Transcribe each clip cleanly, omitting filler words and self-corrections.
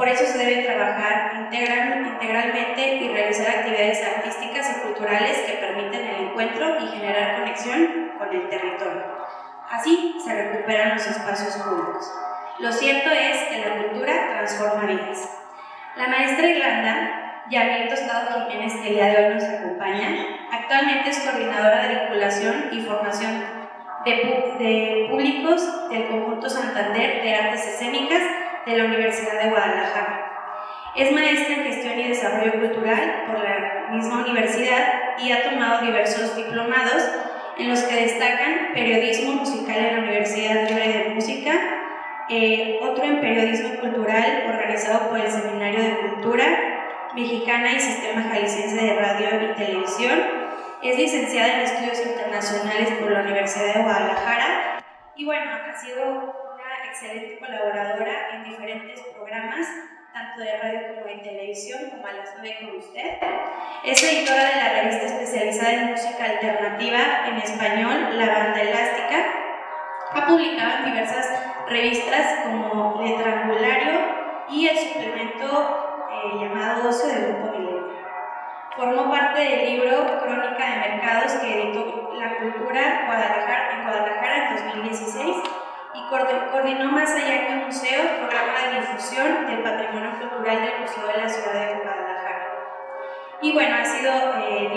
Por eso se debe trabajar integralmente y realizar actividades artísticas y culturales que permiten el encuentro y generar conexión con el territorio. Así se recuperan los espacios públicos. Lo cierto es que la cultura transforma vidas. La maestra Irlanda, Yamil Tostado Jiménez, que el día de hoy nos acompaña, actualmente es coordinadora de vinculación y formación de públicos del Conjunto Santander de Artes Escénicas de la Universidad de Guadalajara. Es maestra en Gestión y Desarrollo Cultural por la misma universidad y ha tomado diversos diplomados en los que destacan Periodismo Musical en la Universidad Libre de Música, otro en Periodismo Cultural organizado por el Seminario de Cultura Mexicana y Sistema Jalisciense de Radio y Televisión. Es licenciada en Estudios Internacionales por la Universidad de Guadalajara y bueno, ha sido una excelente colaboradora en diferentes programas, tanto de radio como de televisión, como a las 9 con usted. Es editora de la revista especializada en música alternativa en español, La Banda Elástica. Ha publicado en diversas revistas como Letrangulario y el suplemento llamado Ocio del Grupo Milenio. Formó parte del libro Crónica de Mercados que editó La Cultura en Guadalajara en 2016 y coordinó Más Allá que un Museo, programa de difusión del patrimonio cultural del Museo de la Ciudad de Guadalajara. Y bueno, ha sido en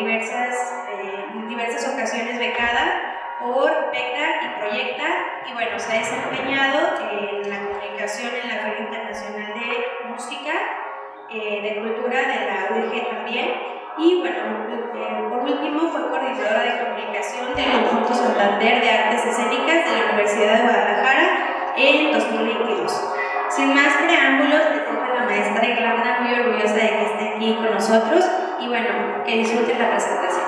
diversas ocasiones becada por PECA y Proyecta, y bueno, se ha desempeñado en la comunicación en la Feria Internacional de Música, de Cultura de la UDG también. Y bueno, por último fue coordinadora de comunicación del Conjunto Santander de Artes Escénicas de la Universidad de Guadalajara en 2022. Sin más preámbulos, les dejo a la maestra Irlanda, muy orgullosa de que esté aquí con nosotros y bueno, que disfruten la presentación.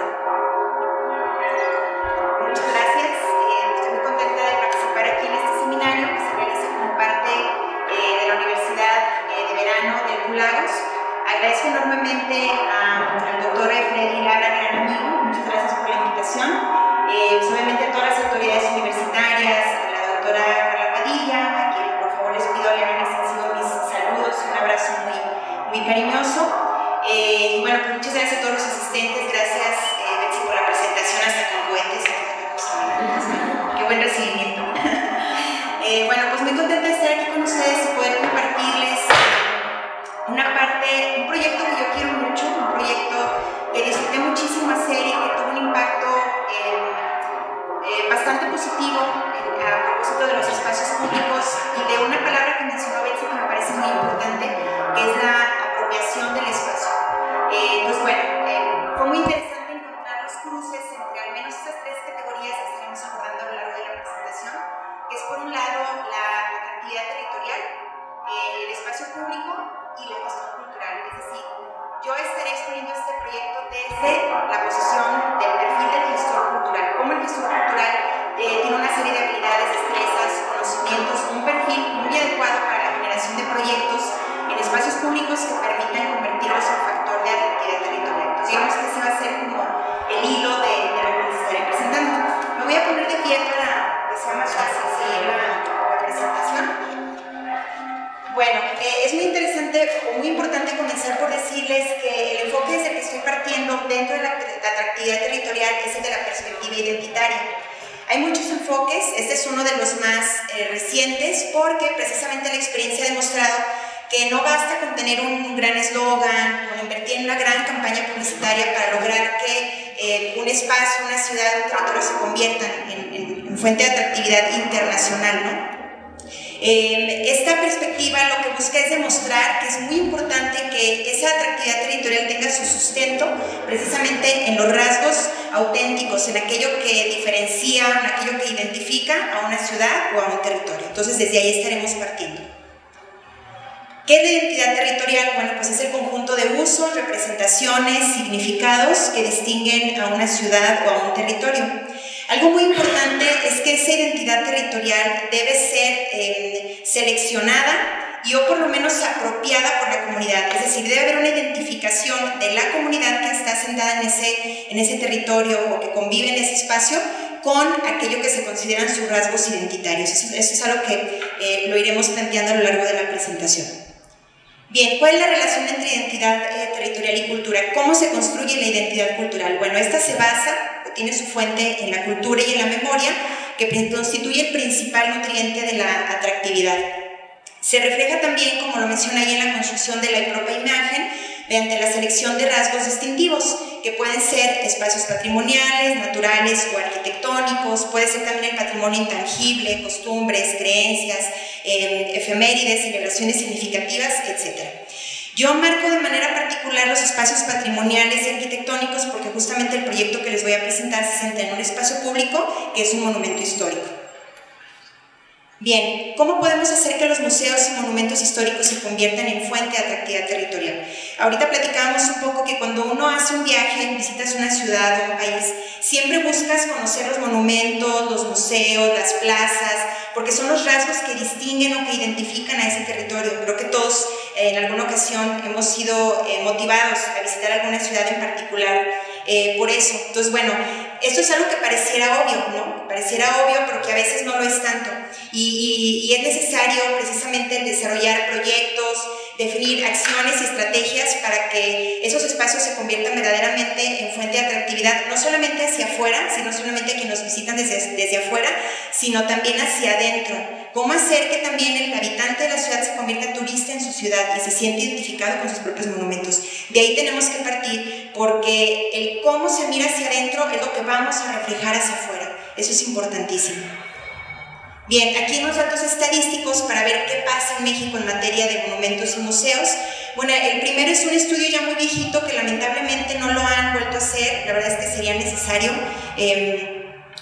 Muchas gracias, estoy muy contenta de participar aquí en este seminario que se realiza como parte de la Universidad de Verano de Lagos. Agradezco enormemente al doctor Freddy Lara, gran amigo, muchas gracias por la invitación. Obviamente a todas las autoridades universitarias, a la doctora Carla Padilla, a quien por favor les pido le hagan extensivo mis saludos y un abrazo muy cariñoso. Y bueno, pues muchas gracias a todos los asistentes, gracias Betsy por la presentación hasta con cohetes. Qué buen recibimiento. Bueno, pues muy contenta de estar aquí con ustedes y poder compartirles un proyecto que yo quiero mucho, un proyecto que disfruté muchísimo hacer y que tuvo un impacto bastante positivo a propósito de los espacios públicos y de una palabra que mencionó Betsy que me parece muy importante, que es la apropiación del espacio. Entonces, bueno, fue muy interesante encontrar los cruces entre al menos estas tres categorías que estaremos abordando a lo largo de la presentación, que es por un lado la atractividad territorial, el espacio público y la gestión cultural. Es decir, yo estaré exponiendo este proyecto desde la posición del perfil del gestor cultural, cómo el gestor cultural tiene una serie de habilidades, destrezas, conocimientos, un perfil muy adecuado para la generación de proyectos en espacios públicos que permitan convertirlos en factor de atractividad territorial. Entonces, digamos que ese va a ser como el hilo de lo que les estaré presentando. Me voy a poner de pie para que sea más fácil seguir la presentación. Bueno, es muy interesante o muy importante comenzar por decirles que el enfoque desde el que estoy partiendo dentro de la atractividad territorial es el de la perspectiva identitaria. Hay muchos enfoques, este es uno de los más recientes porque precisamente la experiencia ha demostrado que no basta con tener un gran eslogan, con invertir en una gran campaña publicitaria para lograr que un espacio, una ciudad, un territorio se conviertan en fuente de atractividad internacional, ¿no? Esta perspectiva lo que busca es demostrar que es muy importante que esa atractividad territorial tenga su sustento precisamente en los rasgos auténticos, en aquello que diferencia, en aquello que identifica a una ciudad o a un territorio. Entonces desde ahí estaremos partiendo. ¿Qué es la identidad territorial? Bueno, pues es el conjunto de usos, representaciones, significados que distinguen a una ciudad o a un territorio. Algo muy importante es que esa identidad territorial debe ser seleccionada y o por lo menos apropiada por la comunidad, es decir, debe haber una identificación de la comunidad que está sentada en ese territorio o que convive en ese espacio con aquello que se consideran sus rasgos identitarios. Eso es algo que lo iremos planteando a lo largo de la presentación. Bien, ¿cuál es la relación entre identidad territorial y cultura? ¿Cómo se construye la identidad cultural? Bueno, esta se basa o tiene su fuente en la cultura y en la memoria, que constituye el principal nutriente de la atractividad. Se refleja también, como lo menciona ahí, en la construcción de la propia imagen, mediante la selección de rasgos distintivos, que pueden ser espacios patrimoniales, naturales o arquitectónicos, puede ser también el patrimonio intangible, costumbres, creencias, efemérides, celebraciones significativas, etc. Yo marco de manera particular los espacios patrimoniales y arquitectónicos porque justamente el proyecto que les voy a presentar se centra en un espacio público que es un monumento histórico. Bien, ¿cómo podemos hacer que los museos y monumentos históricos se conviertan en fuente de atractividad territorial? Ahorita platicábamos un poco que cuando uno hace un viaje, visitas una ciudad o un país, siempre buscas conocer los monumentos, los museos, las plazas, porque son los rasgos que distinguen o que identifican a ese territorio. Creo que todos en alguna ocasión hemos sido motivados a visitar alguna ciudad en particular por eso. Entonces, bueno, esto es algo que pareciera obvio, ¿no? Pareciera obvio, pero que a veces no lo es tanto. Y es necesario precisamente desarrollar proyectos, definir acciones y estrategias para que esos espacios se conviertan verdaderamente en fuente de atractividad, no solamente hacia afuera, sino solamente a quienes nos visitan desde afuera, sino también hacia adentro. ¿Cómo hacer que también el habitante de la ciudad se convierta en turista en su ciudad y se siente identificado con sus propios monumentos? De ahí tenemos que partir, porque el cómo se mira hacia adentro es lo que vamos a reflejar hacia afuera. Eso es importantísimo. Bien, aquí unos datos estadísticos para ver qué pasa en México en materia de monumentos y museos. Bueno, el primero es un estudio ya muy viejito que lamentablemente no lo han vuelto a hacer. La verdad es que sería necesario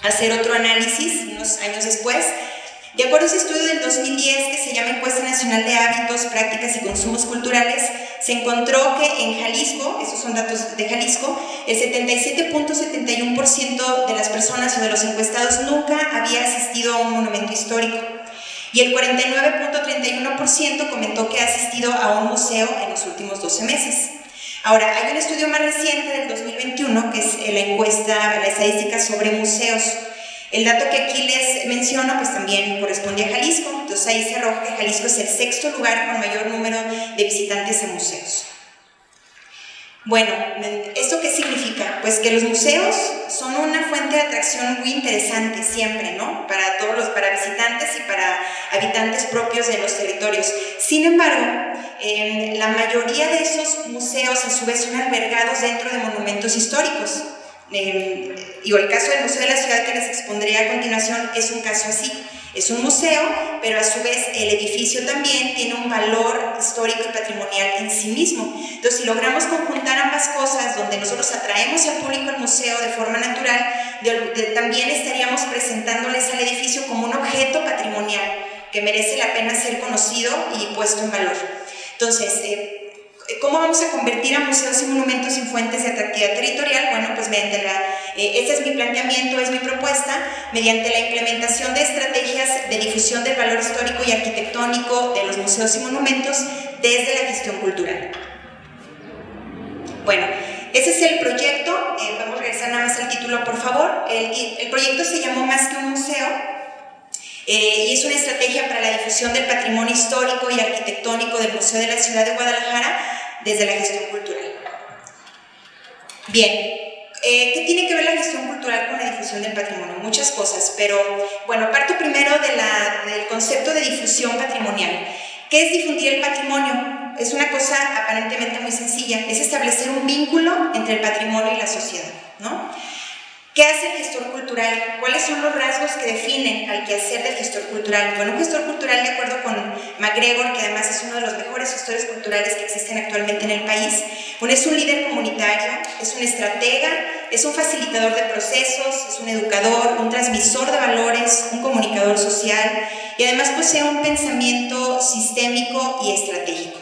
hacer otro análisis unos años después. De acuerdo a ese estudio del 2010 que se llama Encuesta Nacional de Hábitos, Prácticas y Consumos Culturales, se encontró que en Jalisco, esos son datos de Jalisco, el 77.71% de las personas o de los encuestados nunca había asistido a un monumento histórico y el 49.31% comentó que ha asistido a un museo en los últimos 12 meses. Ahora, hay un estudio más reciente del 2021 que es la encuesta, la estadística sobre museos. El dato que aquí les menciono pues también corresponde a Jalisco, entonces ahí se arroja que Jalisco es el sexto lugar con mayor número de visitantes a museos. Bueno, ¿esto qué significa? Pues que los museos son una fuente de atracción muy interesante siempre, ¿no? Para todos para visitantes y para habitantes propios de los territorios. Sin embargo, la mayoría de esos museos a su vez son albergados dentro de monumentos históricos. Y el caso del Museo de la Ciudad que les expondré a continuación es un caso así. Es un museo, pero a su vez el edificio también tiene un valor histórico y patrimonial en sí mismo. Entonces, si logramos conjuntar ambas cosas, donde nosotros atraemos al público al museo de forma natural, también estaríamos presentándoles al edificio como un objeto patrimonial que merece la pena ser conocido y puesto en valor. Entonces, ¿cómo vamos a convertir a museos y monumentos en fuentes de atractividad territorial? Bueno, pues mediante este es mi planteamiento, es mi propuesta, mediante la implementación de estrategias de difusión del valor histórico y arquitectónico de los museos y monumentos desde la gestión cultural. Bueno, ese es el proyecto. Vamos a regresar nada más al título, por favor. El proyecto se llamó Más que un museo. Y es una estrategia para la difusión del patrimonio histórico y arquitectónico del Museo de la Ciudad de Guadalajara desde la gestión cultural. Bien, ¿qué tiene que ver la gestión cultural con la difusión del patrimonio? Muchas cosas, pero bueno, parto primero del concepto de difusión patrimonial. ¿Qué es difundir el patrimonio? Es una cosa aparentemente muy sencilla, es establecer un vínculo entre el patrimonio y la sociedad, ¿no? ¿Qué hace el gestor cultural? ¿Cuáles son los rasgos que definen al quehacer del gestor cultural? Bueno, un gestor cultural, de acuerdo con MacGregor, que además es uno de los mejores gestores culturales que existen actualmente en el país, es un líder comunitario, es un estratega, es un facilitador de procesos, es un educador, un transmisor de valores, un comunicador social y además posee un pensamiento sistémico y estratégico.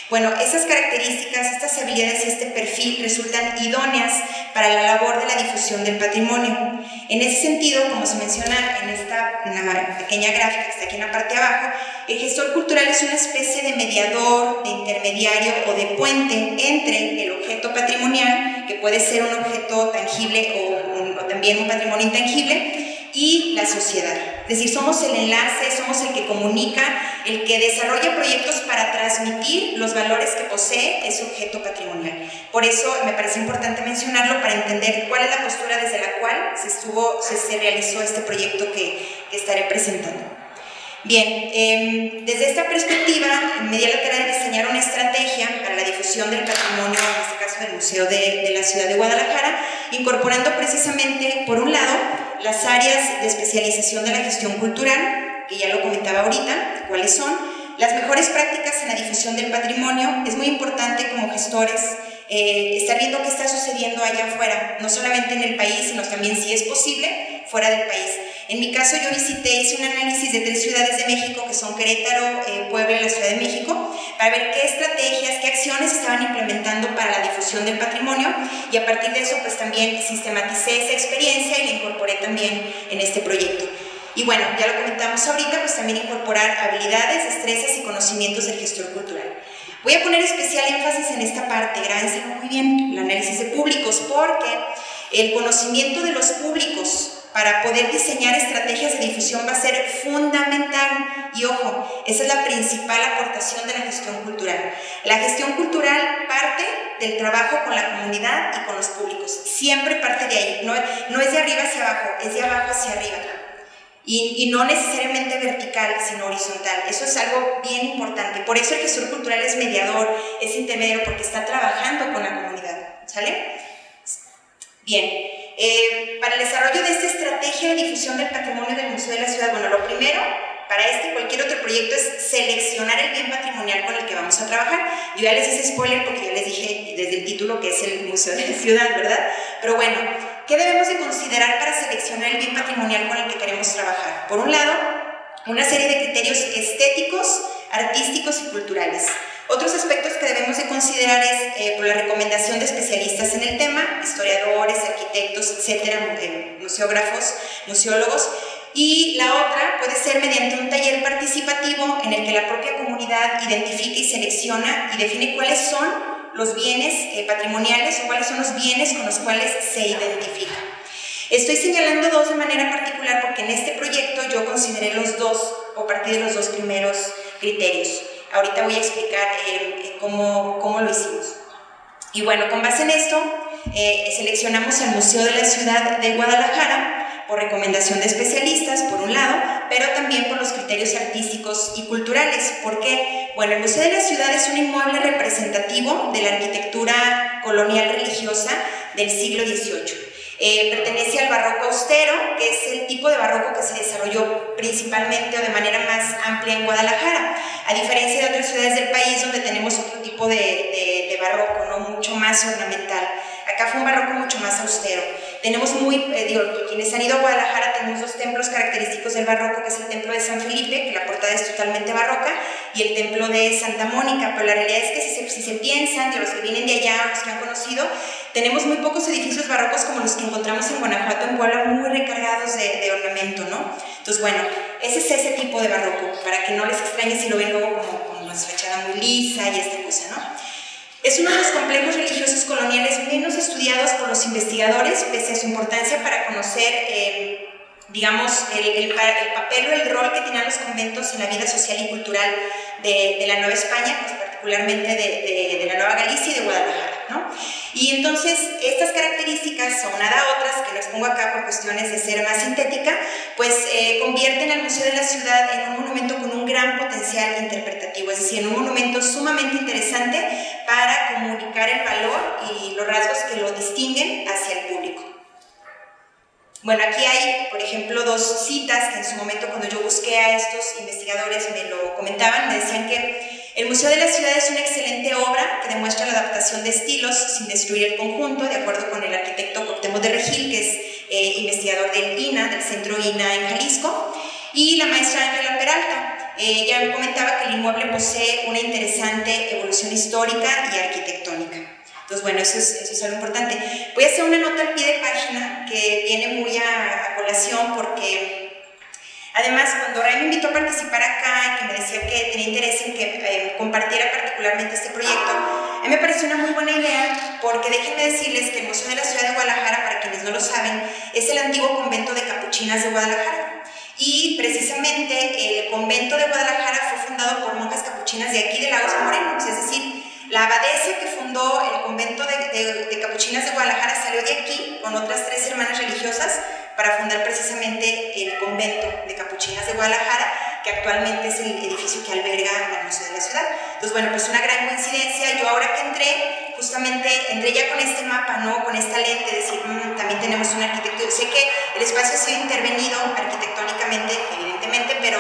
Bueno, esas características, estas habilidades y este perfil resultan idóneas para la labor de la difusión del patrimonio. En ese sentido, como se menciona en la pequeña gráfica que está aquí en la parte de abajo, el gestor cultural es una especie de mediador, de intermediario o de puente entre el objeto patrimonial, que puede ser un objeto tangible o también un patrimonio intangible, y la sociedad. Es decir, somos el enlace, somos el que comunica, el que desarrolla proyectos para transmitir los valores que posee ese objeto patrimonial. Por eso me parece importante mencionarlo para entender cuál es la postura desde la cual se realizó este proyecto que estaré presentando. Bien, desde esta perspectiva me di a la tarea de diseñar una estrategia para la difusión del patrimonio, en este caso del Museo de la Ciudad de Guadalajara, incorporando precisamente, por un lado, las áreas de especialización de la gestión cultural, que ya lo comentaba ahorita, cuáles son, las mejores prácticas en la difusión del patrimonio. Es muy importante como gestores estar viendo qué está sucediendo allá afuera, no solamente en el país, sino también, si es posible, fuera del país. En mi caso, yo hice un análisis de 3 ciudades de México, que son Querétaro, Puebla y la Ciudad de México, para ver qué estrategias, qué acciones estaban implementando para la difusión del patrimonio, y a partir de eso, pues también sistematicé esa experiencia y la incorporé también en este proyecto. Y bueno, ya lo comentamos ahorita, pues también incorporar habilidades, destrezas y conocimientos del gestor cultural. Voy a poner especial énfasis en esta parte, grábense muy bien, el análisis de públicos, porque el conocimiento de los públicos para poder diseñar estrategias de difusión va a ser fundamental. Y ojo, esa es la principal aportación de la gestión cultural. La gestión cultural parte del trabajo con la comunidad y con los públicos. Siempre parte de ahí. No es de arriba hacia abajo, es de abajo hacia arriba. Y no necesariamente vertical, sino horizontal. Eso es algo bien importante. Por eso el gestor cultural es mediador, es intermediario, porque está trabajando con la comunidad. ¿Sale? Bien. Para el desarrollo de esta estrategia de difusión del patrimonio del Museo de la Ciudad, bueno, lo primero, para este y cualquier otro proyecto, es seleccionar el bien patrimonial con el que vamos a trabajar. Yo ya les hice spoiler porque ya les dije desde el título que es el Museo de la Ciudad, ¿verdad? Pero bueno, ¿qué debemos de considerar para seleccionar el bien patrimonial con el que queremos trabajar? Por un lado, una serie de criterios estéticos, artísticos y culturales. Otros aspectos que debemos de considerar es por la recomendación de especialistas en el tema, historiadores, arquitectos, etcétera, museógrafos, museólogos. Y la otra puede ser mediante un taller participativo en el que la propia comunidad identifique y selecciona y define cuáles son los bienes patrimoniales o cuáles son los bienes con los cuales se identifica. Estoy señalando dos de manera particular porque en este proyecto yo consideré los dos, o partí de los dos primeros criterios. Ahorita voy a explicar cómo lo hicimos. Y bueno, con base en esto, seleccionamos el Museo de la Ciudad de Guadalajara por recomendación de especialistas, por un lado, pero también por los criterios artísticos y culturales. ¿Por qué? Bueno, el Museo de la Ciudad es un inmueble representativo de la arquitectura colonial religiosa del siglo XVIII. Pertenece al barroco austero, que es el tipo de barroco que se desarrolló principalmente o de manera más amplia en Guadalajara, a diferencia de otras ciudades del país donde tenemos otro tipo de barroco, ¿no? Mucho más ornamental. Acá fue un barroco mucho más austero. Tenemos quienes han ido a Guadalajara, tenemos dos templos característicos del barroco, que es el templo de San Felipe, que la portada es totalmente barroca, y el templo de Santa Mónica. Pero la realidad es que si se piensan, de los que vienen de allá, los que han conocido, tenemos muy pocos edificios barrocos como los que encontramos en Guanajuato, en Puebla, muy recargados de ornamento, ¿no? Entonces, bueno, ese es ese tipo de barroco, para que no les extrañe si lo ven luego como con una fachada muy lisa y esta cosa, ¿no? Es uno de los complejos religiosos coloniales menos estudiados por los investigadores, pese a su importancia para conocer, digamos, el papel o el rol que tenían los conventos en la vida social y cultural de la Nueva España, pues particularmente de la Nueva Galicia y de Guadalajara, ¿no? Y entonces, estas características, aunado a otras que les pongo acá por cuestiones de ser más sintética, pues convierten al Museo de la Ciudad en un monumento con un gran potencial interpretativo, es decir, en un monumento sumamente interesante para comunicar el valor y los rasgos que lo distinguen hacia el público. Bueno, aquí hay, por ejemplo, dos citas que en su momento cuando yo busqué a estos investigadores me lo comentaban, me decían que el Museo de la Ciudad es una excelente obra que demuestra la adaptación de estilos sin destruir el conjunto, de acuerdo con el arquitecto Cuauhtémoc de Regil, que es investigador del INA, del Centro INA en Jalisco, y la maestra Ángela Peralta. Ella me comentaba que el inmueble posee una interesante evolución histórica y arquitectónica. Entonces, bueno, eso es algo importante. Voy a hacer una nota al pie de página que viene muy a colación porque además, cuando Ray me invitó a participar acá y que me decía que tenía interés en que compartiera particularmente este proyecto, a mí me pareció una muy buena idea porque déjenme decirles que el Museo de la Ciudad de Guadalajara, para quienes no lo saben, es el antiguo convento de Capuchinos Capuchinas de Guadalajara. Y precisamente el convento de Guadalajara fue fundado por monjas capuchinas de aquí de Lagos de Moreno, es decir, la abadesa que fundó el convento de Capuchinas de Guadalajara salió de aquí con otras 3 hermanas religiosas para fundar precisamente el convento de Capuchinas de Guadalajara, que actualmente es el edificio que alberga el Museo de la Ciudad. Entonces, bueno, pues una gran coincidencia. Yo ahora que entré, justamente entré ya con este mapa, ¿no? Con esta lente, decir, también tenemos una arquitectura. Sé que el espacio ha sido intervenido arquitectónicamente, evidentemente, pero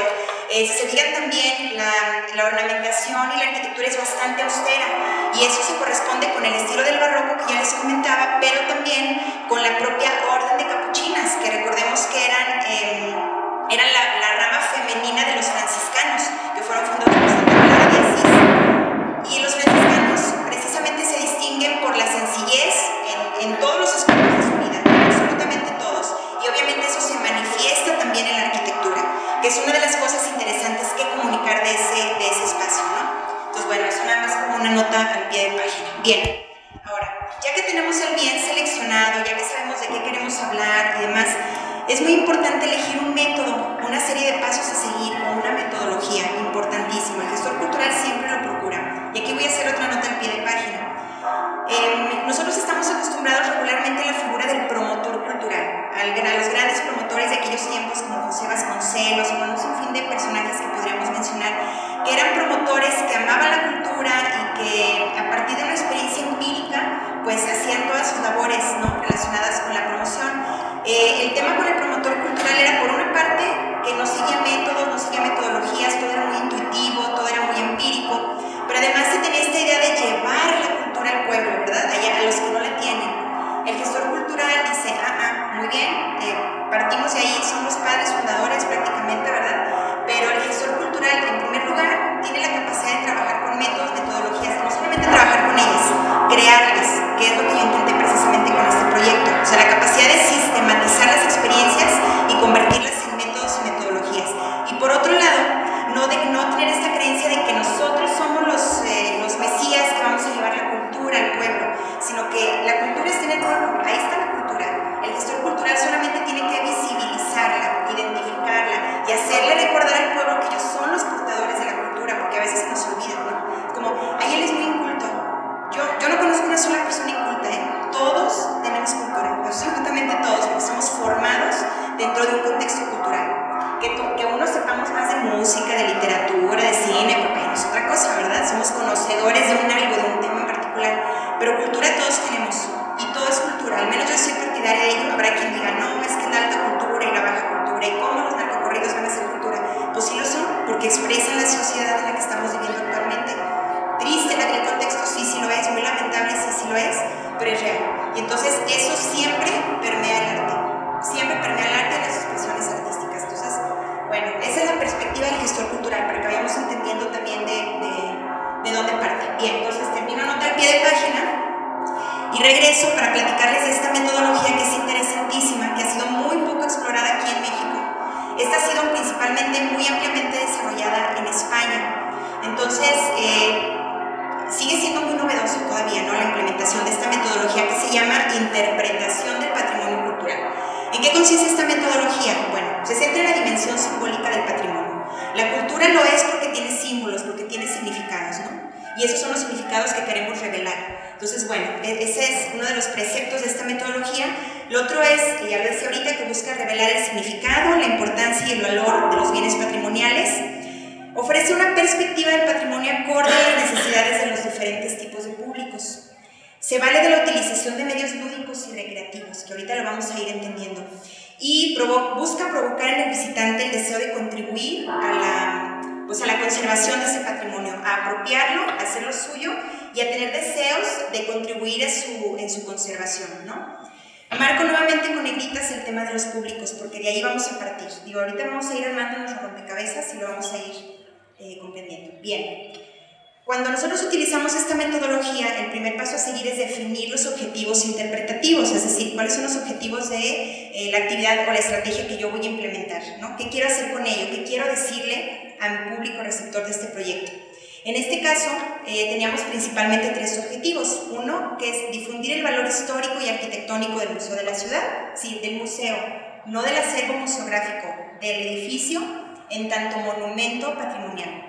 si se fijan también, la ornamentación y la arquitectura es bastante austera, y eso se corresponde con el estilo del barroco que ya les comentaba, pero también con la propia orden de capuchinas, que recordemos que eran la rama femenina de los franciscanos, que fueron fundados por Santa Clara de Asís. Y los franciscanos precisamente se distinguen por la sencillez en todos los aspectos de su vida, absolutamente todos. Y obviamente eso se manifiesta también en la arquitectura, que es una de las cosas interesantes que comunicar de ese espacio, ¿no? Entonces, bueno, eso nada más como una nota al pie de página. Bien, ahora, ya que tenemos el bien seleccionado, ya que sabemos de qué queremos hablar y demás, es muy importante elegir un método, una serie de pasos a seguir o una metodología importantísima. El gestor cultural siempre lo procura. Y aquí voy a hacer otra nota al pie de página. Nosotros estamos acostumbrados regularmente a la figura del promotor cultural, a los grandes promotores de aquellos tiempos como José Vasconcelos o un sinfín de personajes que podríamos mencionar, que eran promotores que amaban la cultura y que a partir de una experiencia empírica pues hacían todas sus labores, ¿no?, relacionadas con la promoción. El tema con el promotor cultural era, por una parte, que no seguía métodos, no seguía metodologías, todo era muy intuitivo, todo era muy empírico, pero además se tenía esta idea de llevar la cultura al pueblo, ¿verdad?, a los que no la tienen. El gestor cultural dice, muy bien, partimos de ahí, son los padres fundadores prácticamente, ¿verdad?, pero el gestor cultural, en primer lugar, tiene la capacidad de trabajar con métodos, metodologías, no solamente trabajar con ellas, crearlas, que es lo que yo intenté precisamente con este proyecto. O sea, la capacidad de sistematizar las experiencias y convertirlas en métodos y metodologías. Y por otro lado, no tener esta creencia de que nosotros somos los mesías que vamos a llevar la cultura al pueblo, sino que la cultura está en el pueblo, ahí está la cultura. El gestor cultural solamente tiene que visibilizarla, identificarla y hacerle recordar al pueblo que ellos son los portadores de la cultura, porque a veces se nos olvida, ¿no? Como, ahí él es muy inculto. Yo no conozco una sola persona inculta, Todos tenemos cultura, absolutamente todos, porque somos formados dentro de un contexto cultural. Que uno sepamos más de música, de literatura, de cine, porque es otra cosa, ¿verdad? Somos conocedores de un tema en particular, pero cultura todos tenemos, y todo es cultura. Al menos yo soy partidaria de ello. Habrá quien diga, no, es que la alta cultura y la baja cultura, y cómo los narcocorridos van a ser cultura. Pues sí lo son, porque expresan la sociedad en la que estamos viviendo actualmente. Triste el contexto, sí lo es, muy lamentable, sí lo es, pero es real. Y entonces eso siempre permea el arte, y las expresiones artísticas. Entonces, bueno, esa es la perspectiva del gestor cultural, para que vayamos entendiendo también de dónde parte. Bien, entonces termino nota al pie de página y regreso para platicarles de esta metodología que es interesantísima, que ha sido muy poco explorada aquí en México. Esta ha sido principalmente muy ampliamente desarrollada en España. Entonces, sigue siendo muy novedoso todavía, ¿no?, la implementación de esta metodología que se llama interpretación del patrimonio cultural. ¿En qué consiste esta metodología? Bueno, se centra en la dimensión simbólica del patrimonio. La cultura lo es porque tiene símbolos, porque tiene significados, ¿no? Y esos son los significados que queremos revelar. Entonces, bueno, ese es uno de los preceptos de esta metodología. Lo otro es, ya lo decía ahorita, que busca revelar el significado, la importancia y el valor de los bienes patrimoniales. Ofrece una perspectiva del patrimonio acorde a las necesidades de los diferentes tipos de públicos. Se vale de la utilización de medios lúdicos y recreativos, que ahorita lo vamos a ir entendiendo. Y busca provocar en el visitante el deseo de contribuir a la conservación de ese patrimonio, a apropiarlo, a hacerlo suyo y a tener deseos de contribuir en su conservación, ¿no? Marco nuevamente con negritas el tema de los públicos, porque de ahí vamos a partir. Digo, ahorita vamos a ir armando nuestro rompecabezas y lo vamos a ir comprendiendo. Bien, cuando nosotros utilizamos esta metodología, el primer paso a seguir es definir los objetivos interpretativos, es decir, cuáles son los objetivos de la actividad o la estrategia que yo voy a implementar, ¿no? ¿Qué quiero hacer con ello? ¿Qué quiero decirle a mi público receptor de este proyecto? En este caso, teníamos principalmente 3 objetivos. Uno, que es difundir el valor histórico y arquitectónico del Museo de la Ciudad, sí, del museo, no del acervo museográfico, del edificio en tanto monumento patrimonial.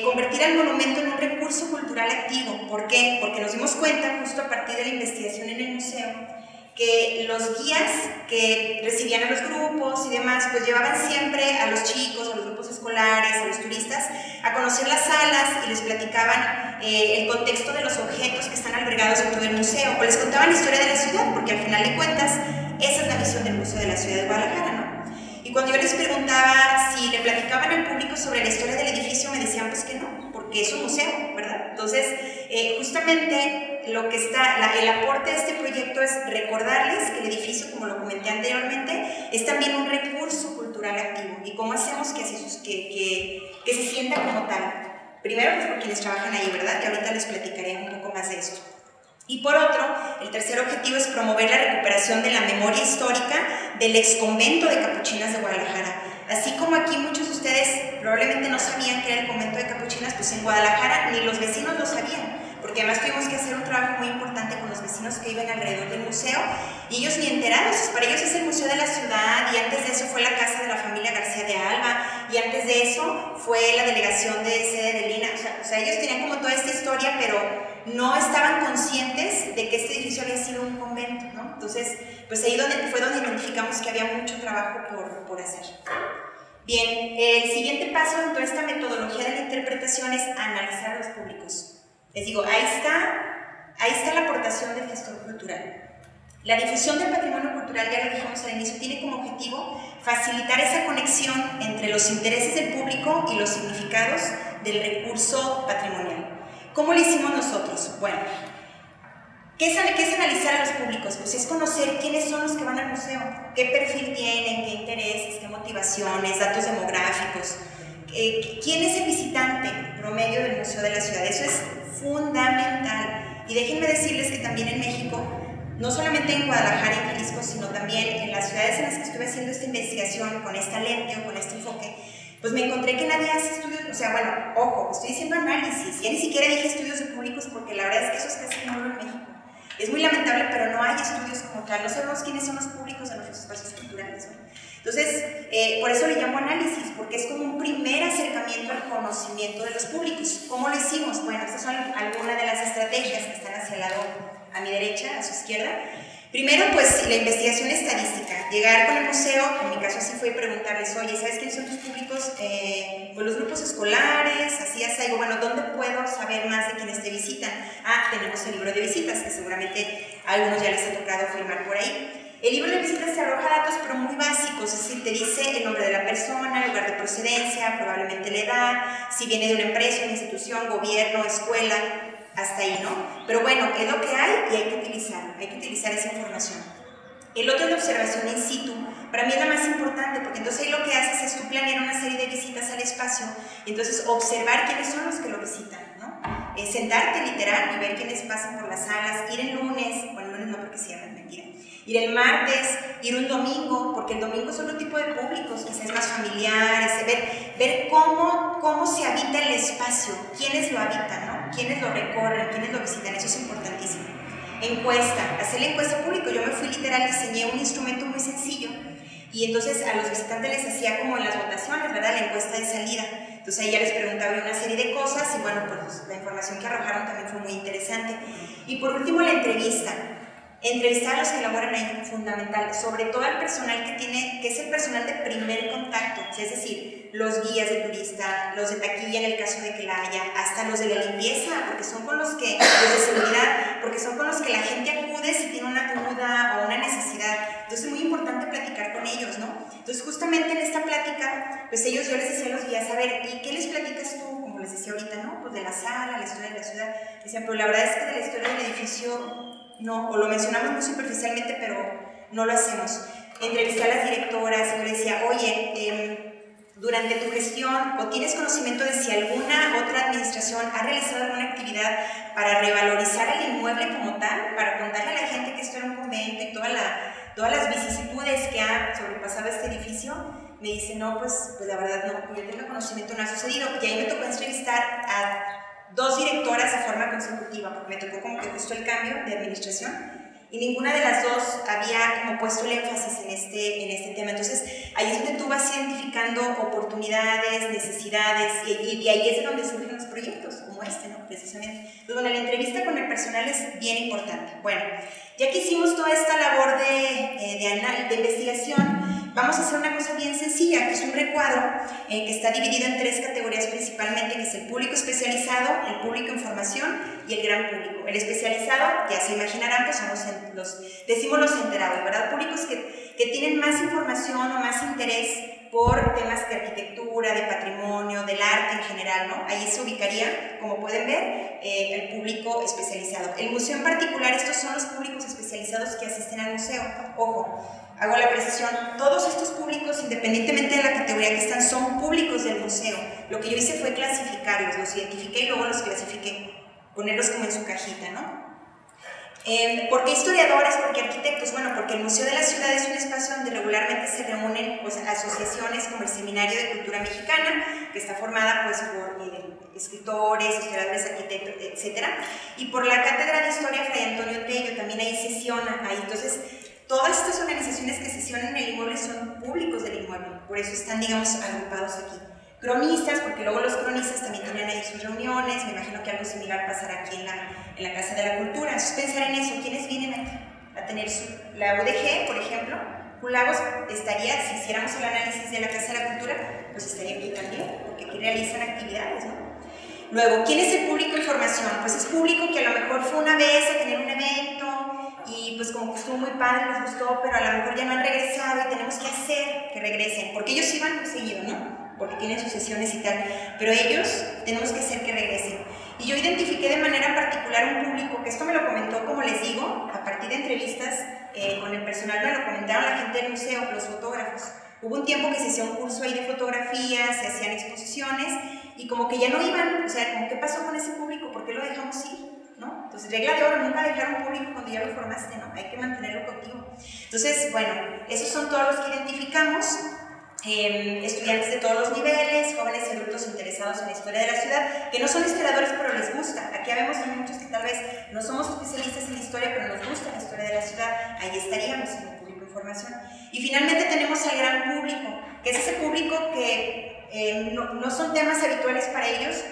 Convertir al monumento en un recurso cultural activo. ¿Por qué? Porque nos dimos cuenta, justo a partir de la investigación en el museo, que los guías que recibían a los grupos y demás, pues llevaban siempre a los chicos, a los grupos escolares, a los turistas, a conocer las salas y les platicaban el contexto de los objetos que están albergados en todo el museo, o les contaban la historia de la ciudad, porque al final de cuentas, esa es la misión del Museo de la Ciudad de Guadalajara, ¿no? Y cuando yo les preguntaba si le platicaban al público sobre la historia del edificio, me decían pues que no, porque es un museo, ¿verdad? Entonces, justamente lo que el aporte de este proyecto es recordarles que el edificio, como lo comenté anteriormente, es también un recurso cultural activo. ¿Y cómo hacemos que se sienta como tal? Primero, pues por quienes trabajan ahí, ¿verdad? Que ahorita les platicaré un poco más de esto. Y por otro, el tercer objetivo es promover la recuperación de la memoria histórica del exconvento de Capuchinas de Guadalajara. Así como aquí muchos de ustedes probablemente no sabían que era el convento de Capuchinas, pues en Guadalajara ni los vecinos lo sabían, porque además tuvimos que hacer un trabajo muy importante con los vecinos que viven alrededor del museo, y ellos ni enterados. Para ellos es el museo de la ciudad, y antes de eso fue la casa de la familia García de Alba, y antes de eso fue la delegación de sede de Lina. O sea, ellos tenían como toda esta historia, pero no estaban conscientes de que este edificio había sido un convento, ¿no? Entonces, pues ahí fue donde identificamos que había mucho trabajo por hacer. Bien, el siguiente paso en toda esta metodología de la interpretación es analizar a los públicos. Les digo, ahí está la aportación del gestor cultural. La difusión del patrimonio cultural, ya lo dijimos al inicio, tiene como objetivo facilitar esa conexión entre los intereses del público y los significados del recurso patrimonial. ¿Cómo lo hicimos nosotros? Bueno, ¿qué es analizar a los públicos? Pues es conocer quiénes son los que van al museo, qué perfil tienen, qué intereses, qué motivaciones, datos demográficos, quién es el visitante promedio del Museo de la Ciudad. Eso es fundamental. Y déjenme decirles que también en México, no solamente en Guadalajara y Jalisco, sino también en las ciudades en las que estuve haciendo esta investigación con esta lente o con este enfoque, pues me encontré que nadie hace estudios. O sea, bueno, ojo, estoy diciendo análisis, ya ni siquiera dije estudios de públicos, porque la verdad es que eso es casi nulo en México. Es muy lamentable, pero no hay estudios como tal, no sabemos quiénes son los públicos de nuestros espacios culturales, ¿no? Entonces, por eso le llamo análisis, porque es como un primer acercamiento al conocimiento de los públicos. ¿Cómo lo hicimos? Bueno, estas son algunas de las estrategias que están hacia el lado, a mi derecha, a su izquierda. Primero, pues la investigación estadística, llegar con el museo, en mi caso así fue, preguntarles, oye, ¿sabes quiénes son tus públicos? Pues los grupos escolares, así, digo, bueno, ¿dónde puedo saber más de quienes te visitan? Ah, tenemos el libro de visitas, que seguramente a algunos ya les ha tocado firmar por ahí. El libro de visitas te arroja datos, pero muy básicos, es decir, te dice el nombre de la persona, el lugar de procedencia, probablemente la edad, si viene de una empresa, una institución, gobierno, escuela, hasta ahí, ¿no? Pero bueno, es lo que hay y hay que utilizar esa información. El otro es la observación in situ. Para mí es la más importante, porque entonces ahí lo que haces es tú planear una serie de visitas al espacio, y entonces observar quiénes son los que lo visitan, ¿no? Sentarte literal y ver quiénes pasan por las salas, ir el lunes, bueno, el lunes no porque se llaman, mentira, ir el martes, ir un domingo, porque el domingo es otro tipo de públicos, quizás más familiares, ver cómo se habita el espacio, quiénes lo habitan, ¿no? Quiénes lo recorren, quiénes lo visitan, eso es importantísimo. Encuesta, hacer la encuesta pública. Yo me fui literal, diseñé un instrumento muy sencillo, y entonces a los visitantes les hacía como en las votaciones, ¿verdad? La encuesta de salida. Entonces ahí ya les preguntaba una serie de cosas, y bueno, pues la información que arrojaron también fue muy interesante. Y por último, la entrevista. Entrevistar a los que laboran ahí, fundamental, sobre todo al personal que es el personal de primer contacto, es decir, los guías de turista, los de taquilla en el caso de que la haya, hasta los de la limpieza, porque son con los de seguridad, porque son con los que la gente acude si tiene una duda o una necesidad. Entonces es muy importante platicar con ellos, ¿no? Entonces justamente en esta plática, pues yo les decía a los guías, a ver, ¿y qué les platicas tú? Como les decía ahorita, ¿no? Pues de la sala, la historia de la ciudad. Decían, pero la verdad es que de la historia del edificio no, o lo mencionamos muy superficialmente, pero no lo hacemos. Entrevisté a las directoras y yo les decía, oye, durante tu gestión, ¿o tienes conocimiento de si alguna otra administración ha realizado alguna actividad para revalorizar el inmueble como tal, para contarle a la gente que esto era un convento y todas las vicisitudes que ha sobrepasado este edificio? Me dice, no, pues la verdad no, yo tengo conocimiento, no ha sucedido. Y ahí me tocó entrevistar a 2 directoras de forma consecutiva, porque me tocó como que justo el cambio de administración, y ninguna de las dos había como puesto el énfasis en este tema. Entonces, ahí es donde tú vas identificando oportunidades, necesidades, y ahí es de donde surgen los proyectos, como este, ¿no? Precisamente. Entonces, bueno, la entrevista con el personal es bien importante. Bueno, ya que hicimos toda esta labor de investigación, vamos a hacer una cosa bien sencilla, que es un recuadro que está dividido en 3 categorías principalmente, que es el público especializado, el público en formación y el gran público. El especializado, ya se imaginarán, pues son decimos los enterados, ¿verdad? Públicos que tienen más información o más interés por temas de arquitectura, de patrimonio, del arte en general, ¿no? Ahí se ubicaría, como pueden ver, el público especializado. El museo en particular, estos son los públicos especializados que asisten al museo. Ojo, hago la precisión, todos estos públicos, independientemente de la categoría que están, son públicos del museo. Lo que yo hice fue clasificarlos, los identifiqué y luego los clasifiqué, ponerlos como en su cajita, ¿no? ¿Por qué historiadores? ¿Por qué arquitectos? Bueno, porque el Museo de la Ciudad es un espacio donde regularmente se reúnen pues, asociaciones como el Seminario de Cultura Mexicana, que está formada pues, por escritores, historiadores, arquitectos, etc. Y por la Cátedra de Historia Fray Antonio Tello, también ahí sesiona. Entonces, todas estas organizaciones que sesionan en el inmueble son públicos del inmueble, por eso están, digamos, agrupados aquí. Cronistas, porque luego los cronistas también tienen ahí sus reuniones, me imagino que algo similar pasará aquí en la Casa de la Cultura. Entonces pensar en eso, ¿quiénes vienen aquí a tener la UDG, por ejemplo? Julagos estaría, si hiciéramos el análisis de la Casa de la Cultura, pues estaría aquí también, porque aquí realizan actividades, ¿no? Luego, ¿quién es el público en formación? Pues es público que a lo mejor fue una vez a tener un evento y pues como que estuvo muy padre, les gustó, pero a lo mejor ya no han regresado y tenemos que hacer que regresen, porque ellos iban muy seguido, ¿no? Porque tienen sus sesiones y tal, pero ellos tenemos que hacer que regresen. Y yo identifiqué de manera particular un público, que esto me lo comentó, como les digo, a partir de entrevistas con el personal, me lo comentaron la gente del museo, los fotógrafos. Hubo un tiempo que se hacía un curso ahí de fotografía, se hacían exposiciones, y como que ya no iban, o sea, como ¿qué pasó con ese público? ¿Por qué lo dejamos ir? ¿No? Entonces, regla de oro, nunca dejar un público cuando ya lo formaste, ¿no? Hay que mantenerlo contigo. Entonces, bueno, esos son todos los que identificamos. Estudiantes de todos los niveles, jóvenes y adultos interesados en la historia de la ciudad, que no son historiadores pero les gusta. Aquí vemos también muchos que tal vez no somos especialistas en la historia pero nos gusta la historia de la ciudad, ahí estaríamos en el público de información. Y finalmente tenemos al gran público, que es ese público que no son temas habituales para ellos,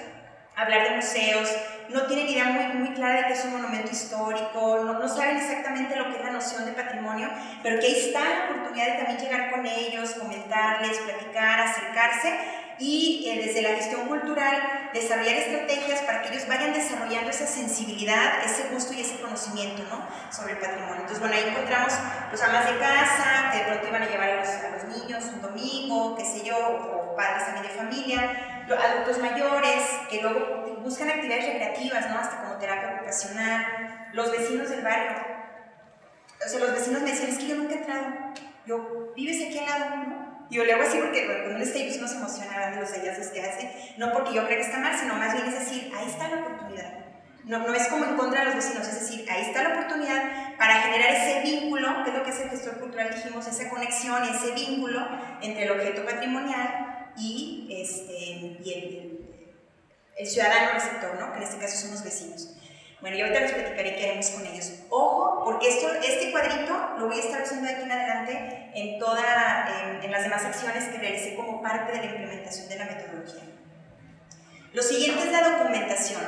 hablar de museos, no tienen idea muy clara de qué es un monumento histórico, no saben exactamente lo que es la noción de patrimonio, pero que ahí está la oportunidad de también llegar con ellos, comentarles, platicar, acercarse y desde la gestión cultural desarrollar estrategias para que ellos vayan desarrollando esa sensibilidad, ese gusto y ese conocimiento, ¿no? Sobre el patrimonio. Entonces, bueno, ahí encontramos pues amas de casa, que de pronto iban a llevar a los niños un domingo, qué sé yo, o padres también de familia, adultos mayores, que luego buscan actividades recreativas, ¿no? Hasta como terapia ocupacional, los vecinos del barrio. O sea, los vecinos me decían, es que yo nunca he entrado. Yo, ¿vives aquí al lado? ¿No? Y yo le hago así porque bueno, cuando uno está ahí, pues uno se emociona de los hallazgos que hace, no porque yo creo que está mal, sino más bien es decir, ahí está la oportunidad. No es como en contra de los vecinos, es decir, ahí está la oportunidad para generar ese vínculo, que es lo que es el gestor cultural, dijimos, esa conexión, ese vínculo entre el objeto patrimonial y el ciudadano receptor, ¿no? Que en este caso son los vecinos. Bueno, y ahorita les platicaré qué haremos con ellos. Ojo, porque este cuadrito lo voy a estar usando de aquí en adelante en las demás acciones que realicé como parte de la implementación de la metodología. Lo siguiente es la documentación.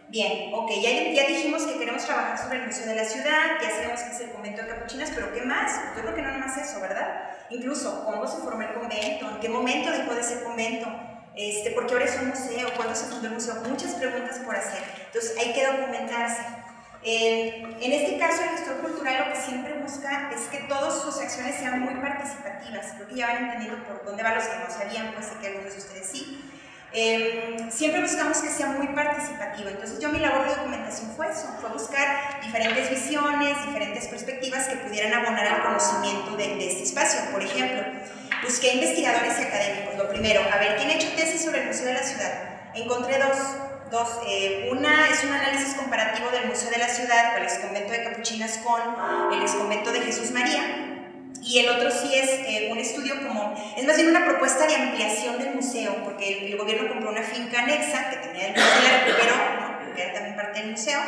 Bien, ok, ya dijimos que queremos trabajar sobre el Museo de la Ciudad, ya sabemos que es el convento de Capuchinas, pero ¿qué más? Yo creo que no nomás eso, ¿verdad? Incluso, ¿cómo se formó el convento? ¿En qué momento dejó de ser convento? ¿Por qué ahora es un museo? ¿Cuándo se fundó el museo? Muchas preguntas por hacer. Entonces, hay que documentarse. En este caso, el gestor cultural lo que siempre busca es que todas sus acciones sean muy participativas. Creo que ya van entendiendo por dónde van los que no sabían, pues sé que algunos de ustedes sí. Siempre buscamos que sea muy participativo. Entonces yo mi labor de documentación fue eso, fue buscar diferentes visiones, diferentes perspectivas que pudieran abonar al conocimiento de este espacio. Por ejemplo, busqué investigadores y académicos. Lo primero, a ver, ¿quién ha hecho tesis sobre el Museo de la Ciudad? Encontré dos. Una es un análisis comparativo del Museo de la Ciudad, el exconvento de Capuchinas con el exconvento de Jesús María. Y el otro sí es un estudio es más bien una propuesta de ampliación del museo, porque el gobierno compró una finca anexa que tenía el museo y la recuperó, ¿no? porque era también parte del museo,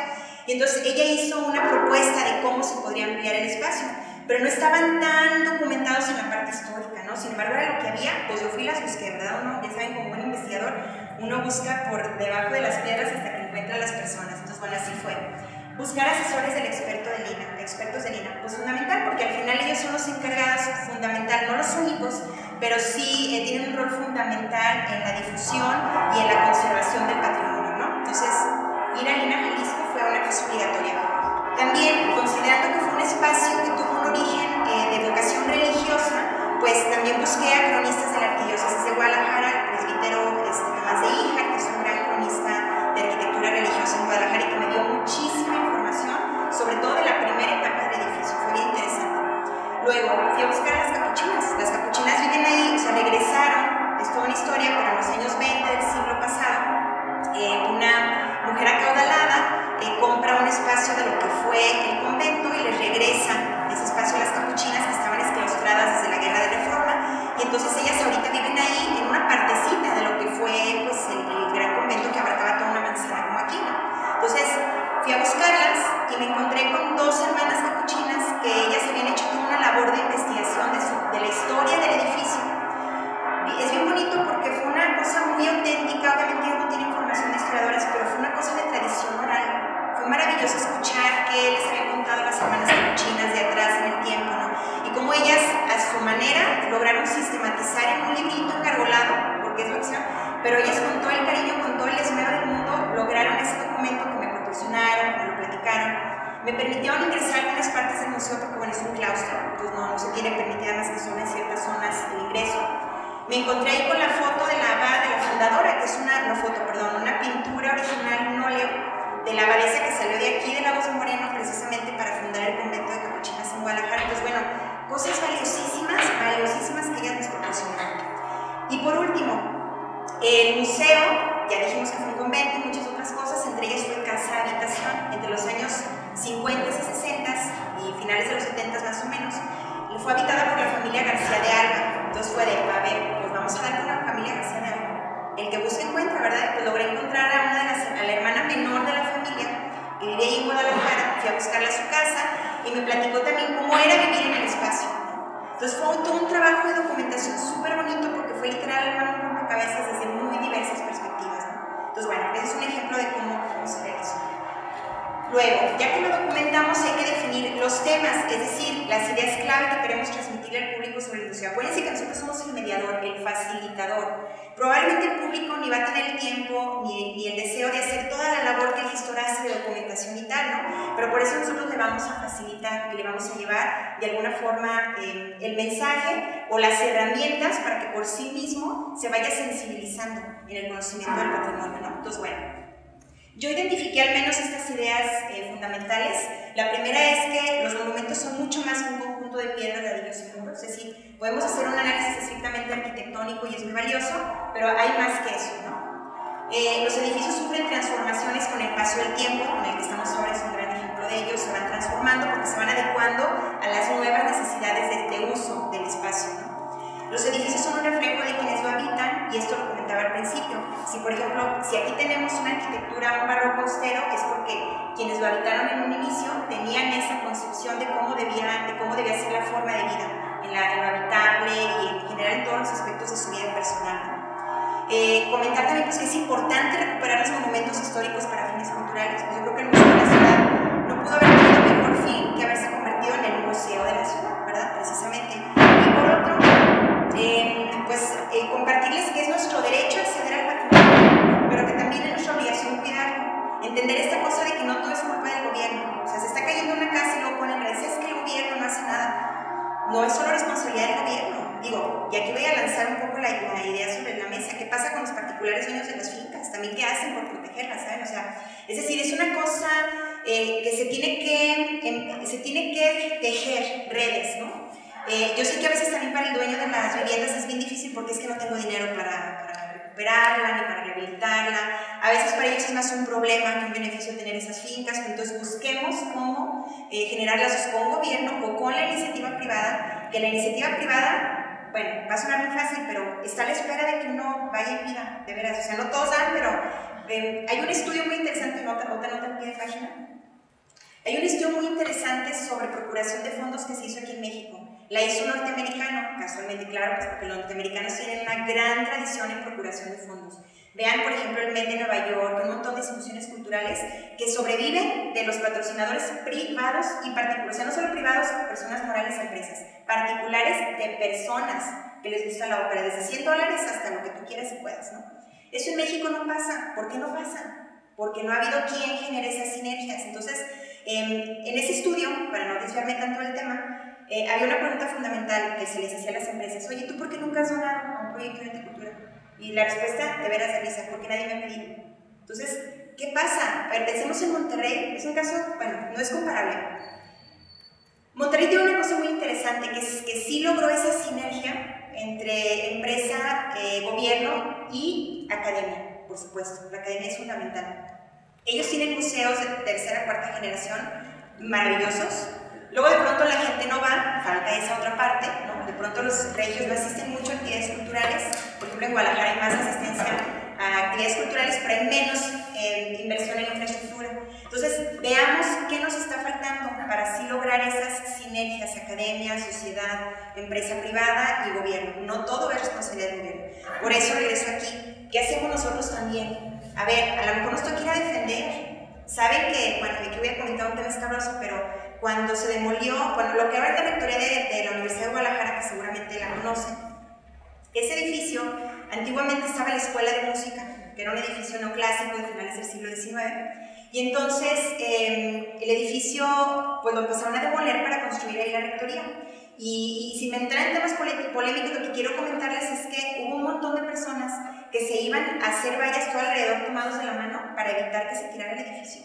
y entonces ella hizo una propuesta de cómo se podría ampliar el espacio, pero no estaban tan documentados en la parte histórica, ¿no? Sin embargo, era lo que había, pues yo fui y las busqué, ¿verdad? Uno, ya saben, como buen investigador, uno busca por debajo de las piedras hasta que encuentra a las personas. Entonces, bueno, así fue. Buscar asesores del expertos de Lina, pues fundamental, porque al final ellos son los encargados, fundamental, no los únicos, pero sí tienen un rol fundamental en la difusión y en la conservación del patrimonio, ¿no? Entonces, ir a Lina, Jalisco fue una cosa obligatoria. También, considerando que fue un espacio que tuvo un origen de vocación religiosa, pues también busqué a cronistas de la Arquidiócesis de Guadalajara, el presbítero Tomás de Híjar, que es un gran cronista de arquitectura religiosa en Guadalajara y que me dio muchísima información, sobre todo de la primera etapa del edificio, fue bien interesante. Luego fui a buscar a las capuchinas viven ahí, o sea, regresaron, es toda una historia, pero en los años 20 del siglo pasado, una mujer acaudalada compra un espacio de lo que fue el convento y les regresa ese espacio a las capuchinas que estaban exclaustradas desde la Guerra de Reforma, y entonces ellas ahorita viven ahí en una partecita de lo que fue pues, el gran convento que abarcaba toda una manzana como aquí, ¿no? Entonces fui a buscarlas y me encontré con dos hermanas capuchinas que ellas habían hecho toda una labor de investigación de la historia del edificio. Es bien bonito porque fue una cosa muy auténtica, obviamente yo no tiene información de historiadoras, pero fue una cosa de tradición oral. Fue maravilloso escuchar qué les habían contado las hermanas capuchinas de atrás en el tiempo, ¿no? Y cómo ellas, a su manera, lograron sistematizar en un librito encargolado, porque es lo que sea, pero ellas con todo el cariño, con todo el esmero del mundo, lograron ese documento que me proporcionaron, que me lo platicaron. Me permitieron ingresar a algunas partes del museo porque, bueno, es un claustro, entonces no se tiene permitida más que solo en ciertas zonas el ingreso. Me encontré ahí con la foto de la fundadora, que es una pintura original, un óleo de la abadesa que salió de aquí, de Lagos de Moreno, precisamente para fundar el convento de capuchinas en Guadalajara. Entonces, bueno, cosas valiosísimas que ellas nos proporcionaron. Y por último, el museo, ya dijimos que fue un convento y muchas otras cosas, entre ellas fue casa habitación, entre los años 50 y 60 y finales de los 70 más o menos, y fue habitada por la familia García de Alba. Entonces fue de, a ver, pues vamos a dar con la familia García de Alba. El que busca encuentra, ¿verdad? Pues logré encontrar a la hermana menor de la familia, que vive ahí en Guadalajara. Fui a buscarla a su casa y me platicó también cómo era vivir en el espacio. Entonces fue todo un trabajo de documentación súper bonito porque fue literal armar un rompecabezas desde muy diversas perspectivas, ¿no? Entonces, bueno, ese es un ejemplo de cómo se ve eso. Luego, ya que lo documentamos, hay que definir los temas, es decir, las ideas clave que queremos transmitirle al público sobre el museo. Acuérdense que nosotros somos el mediador, el facilitador. Probablemente el público ni va a tener el tiempo ni el deseo de hacer toda la labor que el gestor hace de documentación y tal, ¿no? Pero por eso nosotros le vamos a facilitar y le vamos a llevar de alguna forma el mensaje o las herramientas para que por sí mismo se vaya sensibilizando en el conocimiento del patrimonio, ¿no? Entonces, bueno, yo identifiqué al menos estas ideas fundamentales. La primera es que los monumentos son mucho más que un conjunto de piedras, ladrillos y muros, es decir, podemos hacer un análisis estrictamente arquitectónico y es muy valioso, pero hay más que eso, ¿no? Los edificios sufren transformaciones con el paso del tiempo, con el que estamos ahora es un gran ejemplo de ello, se van transformando porque se van adecuando a las nuevas necesidades de uso del espacio, ¿no? Los edificios son un reflejo de quienes lo habitan y esto lo comentaba al principio. Si por ejemplo, si aquí tenemos una arquitectura, un barroco austero, es porque quienes lo habitaron en un inicio tenían esa concepción de cómo debía ser la forma de vida, en lo habitable y en general en todos los aspectos de su vida personal, ¿no? Comentar también pues, que es importante recuperar los monumentos históricos para fines culturales. Pues yo creo que el Museo de la Ciudad no pudo haber tenido mejor fin que haberse convertido en el Museo de la Ciudad, ¿verdad? Precisamente. Y por otro, compartirles que es nuestro derecho acceder al patrimonio, pero que también es nuestra obligación cuidarlo. Entender esta cosa de que no todo es culpa del gobierno. O sea, se está cayendo una casa y luego ponen redes, es que el gobierno no hace nada. No es solo responsabilidad del gobierno. Digo, y aquí voy a lanzar un poco la idea sobre la mesa. ¿Qué pasa con los particulares dueños de las fincas? También, ¿qué hacen por protegerlas? ¿Saben? O sea, es decir, es una cosa que se tiene que tejer redes, ¿no? Yo sé que a veces también para el dueño de las viviendas es bien difícil porque es que no tengo dinero para recuperarla ni para rehabilitarla. A veces para ellos es más un problema que un beneficio tener esas fincas, entonces busquemos cómo generarlas con gobierno o con la iniciativa privada, que la iniciativa privada, bueno, va a sonar muy fácil, pero está a la espera de que uno vaya y pida, de veras, o sea, no todos dan, pero Hay un estudio muy interesante, otra nota en pie de página. Hay un estudio muy interesante sobre procuración de fondos que se hizo aquí en México. La hizo un norteamericano, casualmente, claro, pues porque los norteamericanos tienen una gran tradición en procuración de fondos. Vean, por ejemplo, el Met de Nueva York, un montón de instituciones culturales que sobreviven de los patrocinadores privados y particulares, o sea, no solo privados, personas morales, empresas, particulares de personas que les gusta la ópera, desde $100 hasta lo que tú quieras y puedas, ¿no? Eso en México no pasa. ¿Por qué no pasa? Porque no ha habido quien genere esas sinergias. Entonces, en ese estudio, para no desviarme tanto del tema, había una pregunta fundamental que se les hacía a las empresas: oye, ¿tú por qué nunca has donado a un proyecto de cultura? Y la respuesta, de veras, de risa, porque nadie me ha pedido. Entonces, ¿qué pasa? A ver, pensemos en Monterrey, es un caso, bueno, no es comparable. Monterrey tiene una cosa muy interesante, que es que sí logró esa sinergia entre empresa, gobierno y academia, por supuesto. La academia es fundamental. Ellos tienen museos de tercera, cuarta generación maravillosos. Luego de pronto la gente no va, falta esa otra parte, ¿no? De pronto los regios no asisten mucho a actividades culturales. Por ejemplo, en Guadalajara hay más asistencia a actividades culturales, pero hay menos inversión en infraestructura. Entonces, veamos qué nos está faltando para así lograr esas sinergias: academia, sociedad, empresa privada y gobierno. No todo es responsabilidad del gobierno. Por eso regreso aquí. ¿Qué hacemos nosotros también? A ver, a lo mejor nos toca ir a defender. Saben que, bueno, aquí voy a comentar un tema escabroso, pero cuando se demolió, bueno, lo que ahora es la rectoría de la Universidad de Guadalajara, que seguramente la conocen, ese edificio antiguamente estaba la Escuela de Música, que era un edificio neoclásico de finales del siglo XIX, y entonces el edificio pues lo empezaron a demoler para construir ahí la rectoría. Y sin entrar en temas polémicos, lo que quiero comentarles es que hubo un montón de personas que se iban a hacer vallas todo alrededor tomados de la mano para evitar que se tirara el edificio.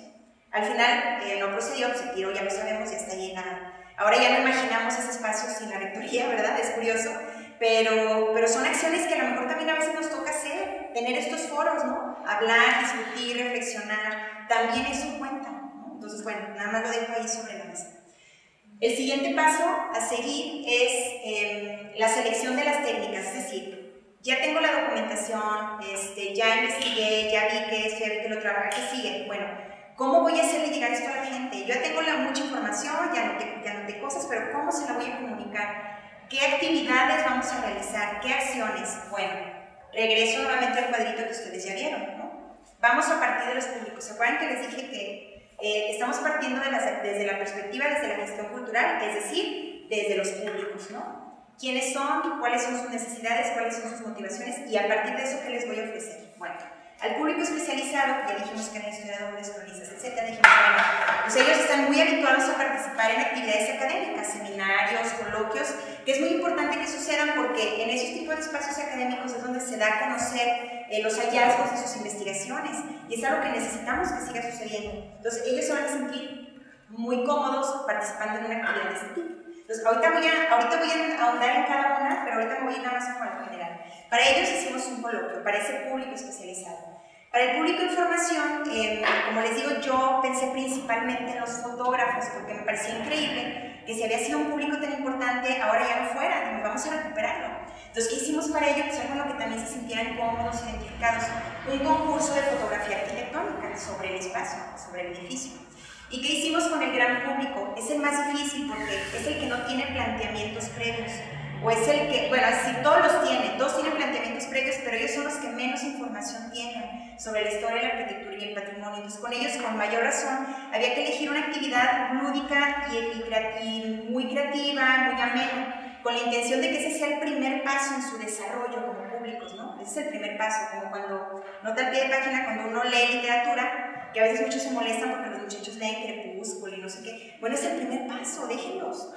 Al final no procedió, se tiró, ya lo sabemos, ya está llena. Ahora ya no imaginamos ese espacio sin la rectoría, ¿verdad? Es curioso, pero son acciones que a lo mejor también a veces nos toca hacer, tener estos foros, ¿no? Hablar, discutir, reflexionar, también eso cuenta, ¿no? Entonces, bueno, nada más lo dejo ahí sobre la mesa. El siguiente paso a seguir es la selección de las técnicas, es decir, ya tengo la documentación, ya investigué, ya vi que esto, ya vi que lo trabaja, ¿qué sigue? Bueno, ¿cómo voy a hacerle llegar esto a la gente? Yo ya tengo mucha información, ya noté cosas, pero ¿cómo se la voy a comunicar? ¿Qué actividades vamos a realizar? ¿Qué acciones? Bueno, regreso nuevamente al cuadrito que ustedes ya vieron, ¿no? Vamos a partir de los públicos. ¿Se acuerdan que les dije que estamos partiendo desde la perspectiva, desde la gestión cultural, es decir, desde los públicos, ¿no? ¿Quiénes son? ¿Cuáles son sus necesidades? ¿Cuáles son sus motivaciones? Y a partir de eso, ¿qué les voy a ofrecer? Bueno, al público especializado, ya dijimos que eran historiadores, cronistas, etc., dijimos, bueno, pues ellos están muy habituados a participar en actividades académicas, seminarios, coloquios, que es muy importante que sucedan porque en esos tipos de espacios académicos es donde se da a conocer los hallazgos de sus investigaciones, y es algo que necesitamos que siga sucediendo. Entonces ellos se van a sentir muy cómodos participando en una actividad de este tipo. Entonces ahorita voy a ahondar en cada una, pero ahorita me voy a ir nada más con algo general. Para ellos hicimos un coloquio, para ese público especializado. Para el público de información, como les digo, yo pensé principalmente en los fotógrafos, porque me parecía increíble que si había sido un público tan importante, ahora ya no fuera, y vamos a recuperarlo. Entonces, ¿qué hicimos para ello? Pues algo en lo que también se sintieran cómodos, identificados, un concurso de fotografía arquitectónica sobre el espacio, sobre el edificio. ¿Y qué hicimos con el gran público? Es el más difícil porque es el que no tiene planteamientos previos. O es el que, bueno, sí, todos tienen planteamientos previos, pero ellos son los que menos información tienen sobre la historia, la arquitectura y el patrimonio. Entonces, con ellos, con mayor razón, había que elegir una actividad lúdica y muy creativa, muy amena, con la intención de que ese sea el primer paso en su desarrollo como públicos, ¿no? Ese es el primer paso, como cuando, nota al pie de página, cuando uno lee literatura, que a veces muchos se molestan porque los muchachos leen Crepúsculo y no sé qué. Bueno, es el primer paso, déjenlos.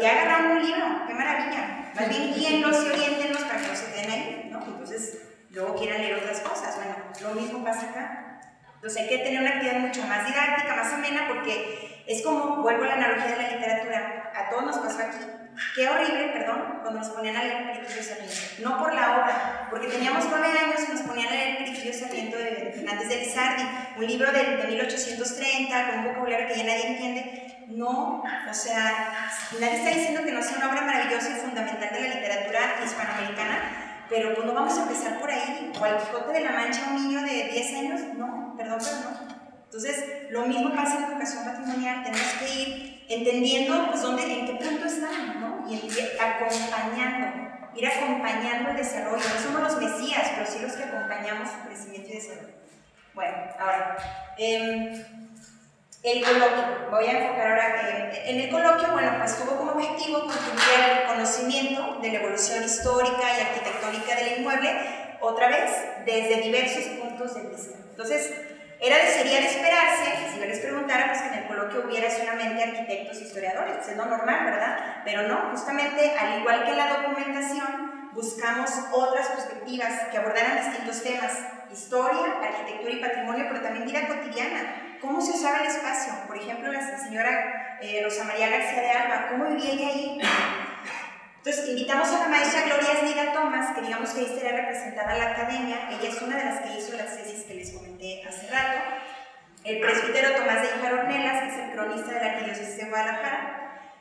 Ya agarraron un libro, qué maravilla. Más bien guíenlos y oriéntenlos para que no se queden ahí, ¿no? Entonces, luego quieran leer otras cosas. Bueno, lo mismo pasa acá. Entonces hay que tener una actividad mucho más didáctica, más amena, porque es como, vuelvo a la analogía de la literatura, a todos nos pasó aquí. Qué horrible, perdón, cuando nos ponían a leer Periquillo Sarmiento. No por la obra, porque teníamos 9 años y nos ponían a leer Periquillo Sarmiento de Fernández de Lizardi, un libro de 1830, con un vocabulario que ya nadie entiende. No, o sea, nadie está diciendo que no sea una obra maravillosa y fundamental de la literatura hispanoamericana, pero pues no vamos a empezar por ahí, o al Quijote de la Mancha a un niño de 10 años, no, perdón, pero no. Entonces, lo mismo pasa en la educación patrimonial, tenemos que ir entendiendo pues, en qué punto están, ¿no? Y ir acompañando el desarrollo. No somos los mesías, pero sí los que acompañamos su crecimiento y desarrollo. Bueno, ahora, el coloquio. Voy a enfocar ahora en el coloquio. Bueno, pues tuvo como objetivo contribuir al conocimiento de la evolución histórica y arquitectónica del inmueble, otra vez, desde diversos puntos de vista. Entonces, sería de esperarse, si yo les preguntara, pues que en el coloquio hubiera solamente arquitectos e historiadores, pues es lo normal, ¿verdad? Pero no, justamente, al igual que en la documentación, buscamos otras perspectivas que abordaran distintos temas: historia, arquitectura y patrimonio, pero también vida cotidiana. ¿Cómo se usaba el espacio? Por ejemplo, la señora Rosa María García de Alba, ¿cómo vivía ella ahí? Entonces, invitamos a la maestra Gloria Esnida Tomás, que digamos que ahí estaría representada la academia. Ella es una de las que hizo las tesis que les comenté hace rato. El presbítero Tomás de Híjar Ornelas, que es el cronista de la Arquidiócesis de Guadalajara.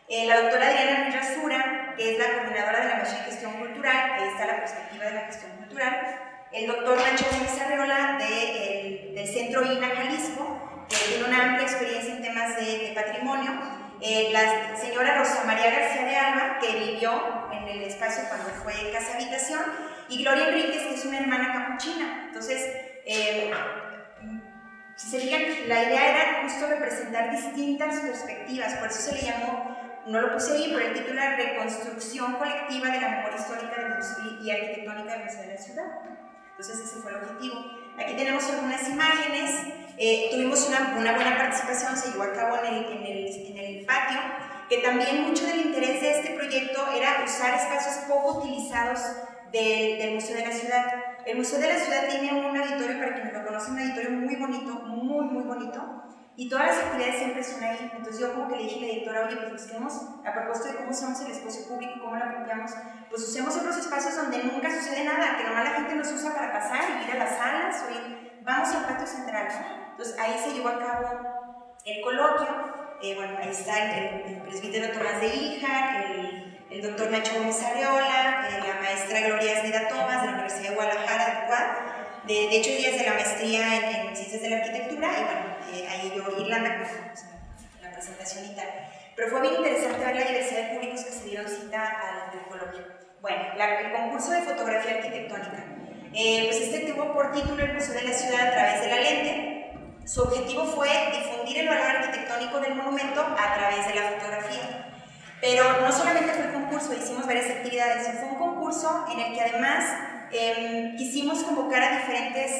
La doctora Adriana Ruiz Rasura, que es la coordinadora de la maestría en gestión cultural, ahí está la perspectiva de la gestión cultural. El doctor Nacho Gómez Arreola, del Centro INA Jalisco, que tiene una amplia experiencia en temas de patrimonio. La señora Rosa María García de Alba, que vivió en el espacio cuando fue casa habitación, y Gloria Enríquez, que es una hermana capuchina. Entonces, si se fijan, la idea era justo representar distintas perspectivas, por eso se le llamó, no lo puse ahí, pero el título era Reconstrucción Colectiva de la Memoria Histórica y Arquitectónica del Museo de la Ciudad. Entonces ese fue el objetivo. Aquí tenemos algunas imágenes. Tuvimos una buena participación, se llevó a cabo en el patio, que también mucho del interés de este proyecto era usar espacios poco utilizados del Museo de la Ciudad. El Museo de la Ciudad tiene un auditorio, para quienes lo conocen, un auditorio muy bonito, muy bonito, y todas las actividades siempre son ahí. Entonces yo como que le dije a la directora, oye, pues busquemos, a propósito de cómo usamos el espacio público, cómo lo apropiamos, pues usemos otros espacios donde nunca sucede nada, que nomás la gente los usa para pasar y ir a las salas, o ir, vamos al patio central, ¿no? Entonces ahí se llevó a cabo el coloquio. Bueno, ahí está el presbítero Tomás de Híjar, el doctor Nacho Gómez Arreola, la maestra Gloria Esnida Tomás de la Universidad de Guadalajara, del CUAD. De hecho, ella es de la maestría en Ciencias de la Arquitectura, y bueno, ahí yo, Irlanda, pues, la presentación y tal. Pero fue bien interesante ver la diversidad de públicos que se dieron cita al coloquio. Bueno, el concurso de fotografía arquitectónica. Pues este tuvo por título El Museo de la Ciudad a través de la lente. Su objetivo fue difundir el valor arquitectónico del monumento a través de la fotografía. Pero no solamente fue el concurso, hicimos varias actividades. Fue un concurso en el que además quisimos convocar a diferentes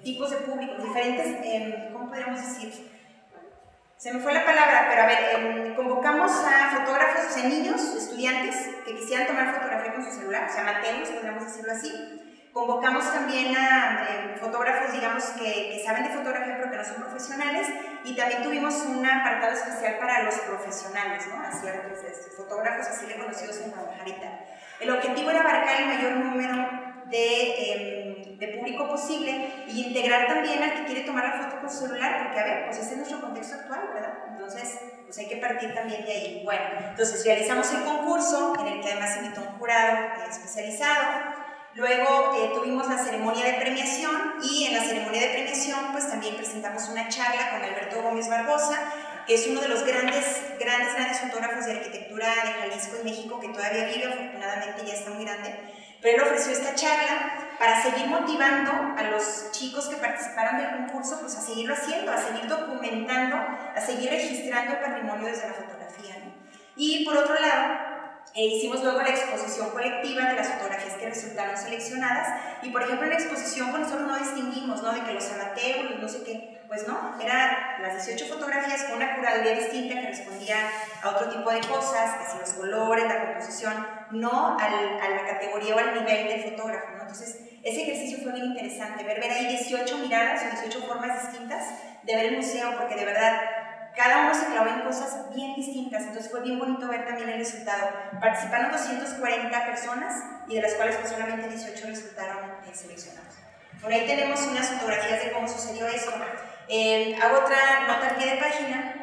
tipos de públicos, diferentes, ¿cómo podríamos decir? Se me fue la palabra, pero a ver, convocamos a fotógrafos, o sea, niños, estudiantes, que quisieran tomar fotografía con su celular, o sea, amateurs, podríamos decirlo así. Convocamos también a fotógrafos, digamos, que saben de fotografía pero que no son profesionales, y también tuvimos un apartado especial para los profesionales, ¿no? Así, fotógrafos así reconocidos en Guadalajara. El objetivo era abarcar el mayor número de público posible y integrar también al que quiere tomar la foto con su celular, porque a ver, pues ese es nuestro contexto actual, ¿verdad? Entonces, pues hay que partir también de ahí. Bueno, entonces realizamos el concurso, en el que además se invitó un jurado especializado. Luego tuvimos la ceremonia de premiación, y en la ceremonia de premiación pues también presentamos una charla con Alberto Gómez Barbosa, que es uno de los grandes fotógrafos de arquitectura de Jalisco y México, que todavía vive, afortunadamente ya está muy grande. Pero él ofreció esta charla para seguir motivando a los chicos que participaron del concurso, pues a seguirlo haciendo, a seguir documentando, a seguir registrando el patrimonio desde la fotografía, ¿no? Y por otro lado, hicimos luego la exposición colectiva de las fotografías que resultaron seleccionadas, y por ejemplo en la exposición pues nosotros no distinguimos, ¿no?, de que los amateurs, no sé qué, pues no, eran las 18 fotografías con una curaduría distinta que respondía a otro tipo de cosas, que si los colores, la composición, no a la categoría o al nivel del fotógrafo, ¿no? Entonces ese ejercicio fue bien interesante, ver ahí 18 miradas o 18 formas distintas de ver el museo, porque de verdad cada uno se clavó en cosas bien distintas. Entonces fue bien bonito ver también el resultado. Participaron 240 personas, y de las cuales pues solamente 18 resultaron seleccionados. Por ahí tenemos unas fotografías de cómo sucedió esto. Hago otra nota al pie de página.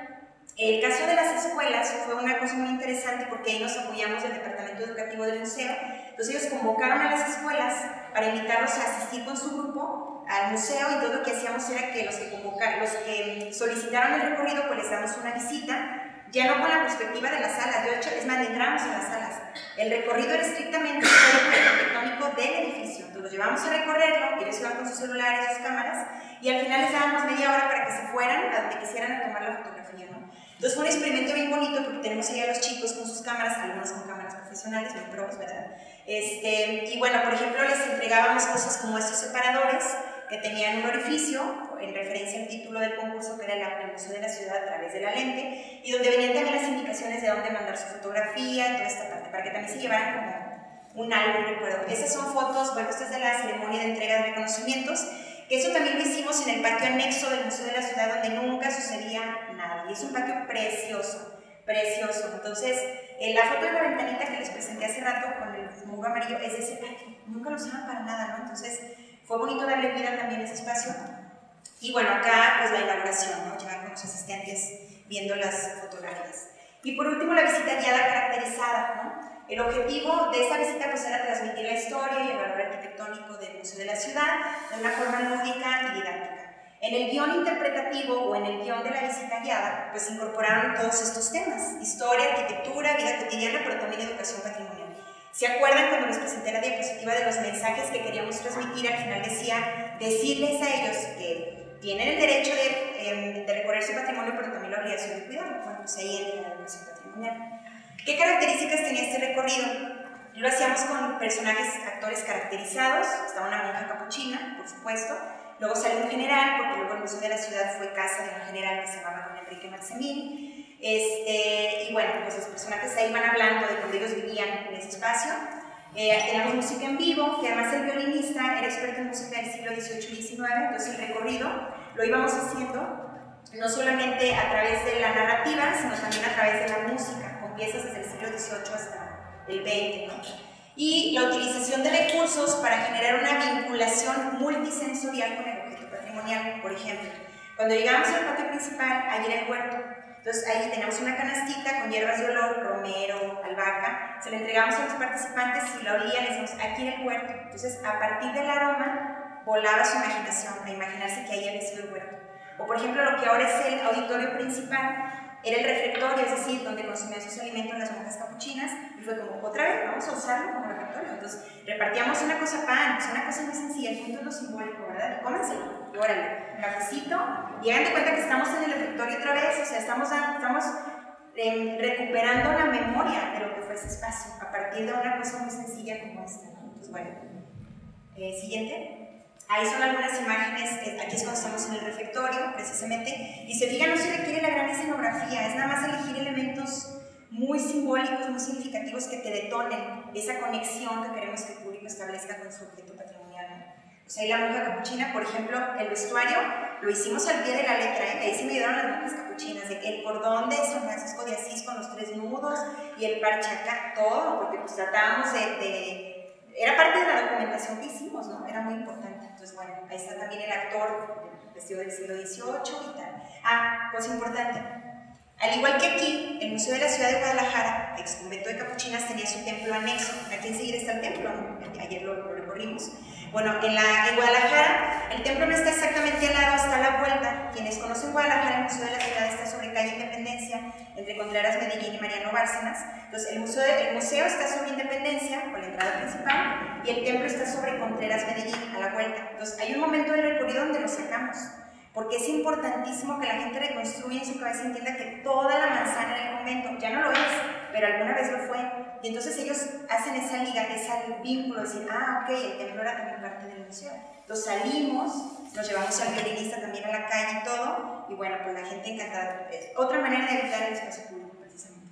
El caso de las escuelas fue una cosa muy interesante porque ahí nos apoyamos del Departamento Educativo del Museo. Entonces ellos convocaron a las escuelas para invitarlos a asistir con su grupo al museo, y todo lo que hacíamos era que los que solicitaron el recorrido, pues les damos una visita, ya no con la perspectiva de las salas. De hecho, es más, entramos a las salas. El recorrido era estrictamente el arquitectónico del edificio. Entonces los llevamos a recorrerlo, ellos iban con sus celulares, sus cámaras, y al final les dábamos media hora para que se fueran a donde quisieran a tomar la fotografía, ¿no? Entonces fue un experimento bien bonito porque tenemos ahí a los chicos con sus cámaras, algunos con cámaras profesionales, muy pros, ¿verdad? Y bueno, por ejemplo, les entregábamos cosas como estos separadores que tenían un orificio, en referencia al título del concurso, que era el Museo de la Ciudad a través de la lente, y donde venían también las indicaciones de dónde mandar su fotografía, toda esta parte, para que también se llevaran como un álbum, recuerdo. Esas son fotos, bueno, esta es de la ceremonia de entrega de reconocimientos, que eso también lo hicimos en el patio anexo del Museo de la Ciudad, donde nunca sucedía nada, y es un patio precioso, precioso. Entonces, la foto de la ventanita que les presenté hace rato con el muro amarillo es de ese patio, nunca lo usaban para nada, ¿no? Entonces, fue bonito darle vida también a ese espacio. Y bueno, acá pues la inauguración, ¿no? Ya con los asistentes viendo las fotografías. Y por último, la visita guiada caracterizada, ¿no? El objetivo de esta visita pues era transmitir la historia y el valor arquitectónico del Museo de la Ciudad de una forma lúdica y didáctica. En el guión interpretativo o en el guión de la visita guiada pues incorporaron todos estos temas: historia, arquitectura, vida cotidiana, pero también educación patrimonial. ¿Se acuerdan cuando les presenté la diapositiva de los mensajes que queríamos transmitir? Al final decía, decirles a ellos que tienen el derecho de recorrer su patrimonio, pero también la obligación de cuidarlo. Bueno, pues ahí entra la educación patrimonial. ¿Qué características tenía este recorrido? Lo hacíamos con personajes, actores caracterizados. Estaba una monja capuchina, por supuesto. Luego salió un general, porque luego el Museo de la Ciudad fue casa de un general que se llamaba don Enrique Maximín. Y bueno, pues los personajes ahí van hablando de cuando ellos vivían en ese espacio. Tenemos música en vivo, que además el violinista era experto en música del siglo XVIII y XIX, entonces el recorrido lo íbamos haciendo no solamente a través de la narrativa, sino también a través de la música, con piezas desde el siglo XVIII hasta el XX, ¿no? Y la utilización de recursos para generar una vinculación multisensorial con el objeto patrimonial. Por ejemplo, cuando llegamos al patio principal, ahí era el huerto. Entonces ahí tenemos una canastita con hierbas de olor, romero, albahaca, se la entregamos a los participantes y la olían, les decimos, aquí en el huerto. Entonces a partir del aroma volaba su imaginación, a imaginarse que ahí había sido el huerto. O por ejemplo lo que ahora es el auditorio principal, era el refectorio, es decir, donde consumían sus alimentos las monjas capuchinas, y fue como, otra vez, vamos a usarlo como refectorio. Entonces repartíamos una cosa pan, es una cosa muy sencilla, el punto es lo simbólico, ¿verdad? Y cómenselo, y órale, un cafecito, y hagan de cuenta que estamos en el refectorio otra vez, o sea, estamos recuperando la memoria de lo que fue ese espacio, a partir de una cosa muy sencilla como esta, ¿no? Entonces, bueno, siguiente. Ahí son algunas imágenes, aquí es cuando estamos en el refectorio, precisamente, y se fijan, no se requiere la gran escenografía, es nada más elegir elementos muy simbólicos, muy significativos que te detonen esa conexión que queremos que el público establezca con su objeto patrimonial. Pues ahí la monja capuchina, por ejemplo, el vestuario lo hicimos al pie de la letra, ahí sí me ayudaron las monjas capuchinas, el cordón de San Francisco de Asís con los 3 nudos y el parche acá, todo, porque pues tratábamos era parte de la documentación que hicimos, ¿no? Era muy importante. Entonces, bueno, ahí está también el actor vestido del siglo XVIII y tal. Ah, cosa importante. Al igual que aquí, el Museo de la Ciudad de Guadalajara, ex convento de capuchinas, tenía su templo anexo. Aquí enseguida está el templo, ¿no? Ayer lo recorrimos. Bueno, en Guadalajara, el templo no está exactamente al lado, está a la vuelta. Quienes conocen Guadalajara, el Museo de la Ciudad está sobre calle Independencia, entre Contreras, Medellín y Mariano Bárcenas. Entonces, el museo está sobre Independencia, con la entrada principal, y el templo está sobre Contreras, Medellín, a la vuelta. Entonces, hay un momento del recorrido donde lo sacamos, porque es importantísimo que la gente reconstruya en su cabeza y entienda que toda la manzana en el convento ya no lo es, pero alguna vez lo fue. Y entonces ellos hacen esa liga, ese vínculo, decir, ah, ok, el templo era también parte del museo. Entonces salimos, nos llevamos al violinista también a la calle y todo, y bueno, pues la gente encantada. Es otra manera de evitar el espacio público, precisamente.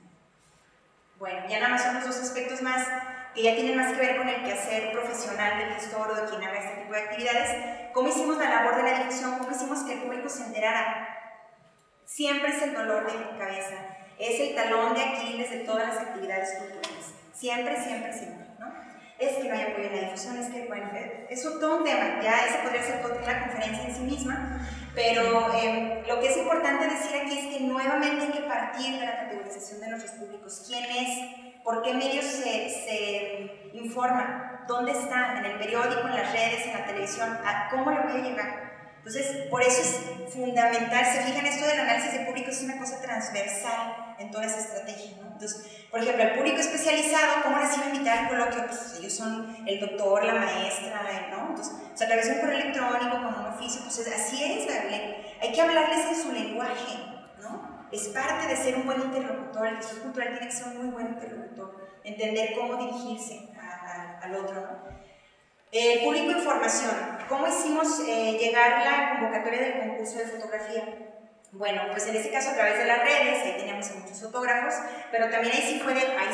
Bueno, ya nada más son los 2 aspectos más que ya tienen más que ver con el quehacer profesional del gestor o de quien haga este tipo de actividades. ¿Cómo hicimos la labor de la difusión? ¿Cómo hicimos que el público se enterara? Siempre es el dolor de mi cabeza, es el talón de Aquiles de todas las actividades culturales. Siempre, siempre, siempre, ¿no? es que no hay apoyo en la difusión, es que, bueno, es todo un tema, ya esa podría ser toda una conferencia en sí misma, pero lo que es importante decir aquí es que nuevamente hay que partir de la categorización de nuestros públicos. ¿Quién es? ¿Por qué medios se informan? ¿Dónde está? ¿En el periódico, en las redes, en la televisión? ¿Cómo le voy a llegar? Entonces, por eso es fundamental, se fijan, esto del análisis de público es una cosa transversal en toda esa estrategia, ¿no? Entonces, por ejemplo, el público especializado, ¿cómo les iba a invitar al coloquio? Pues ellos son el doctor, la maestra, ¿no? Entonces, o sea, a través de un correo electrónico, con un oficio, pues así es, hay que hablarles en su lenguaje, ¿no? Es parte de ser un buen interlocutor, el gestor cultural tiene que ser un muy buen interlocutor, entender cómo dirigirse al otro, ¿no? Público información. ¿Cómo hicimos llegar la convocatoria del concurso de fotografía? Bueno, pues en este caso a través de las redes, ahí teníamos a muchos fotógrafos, pero también ahí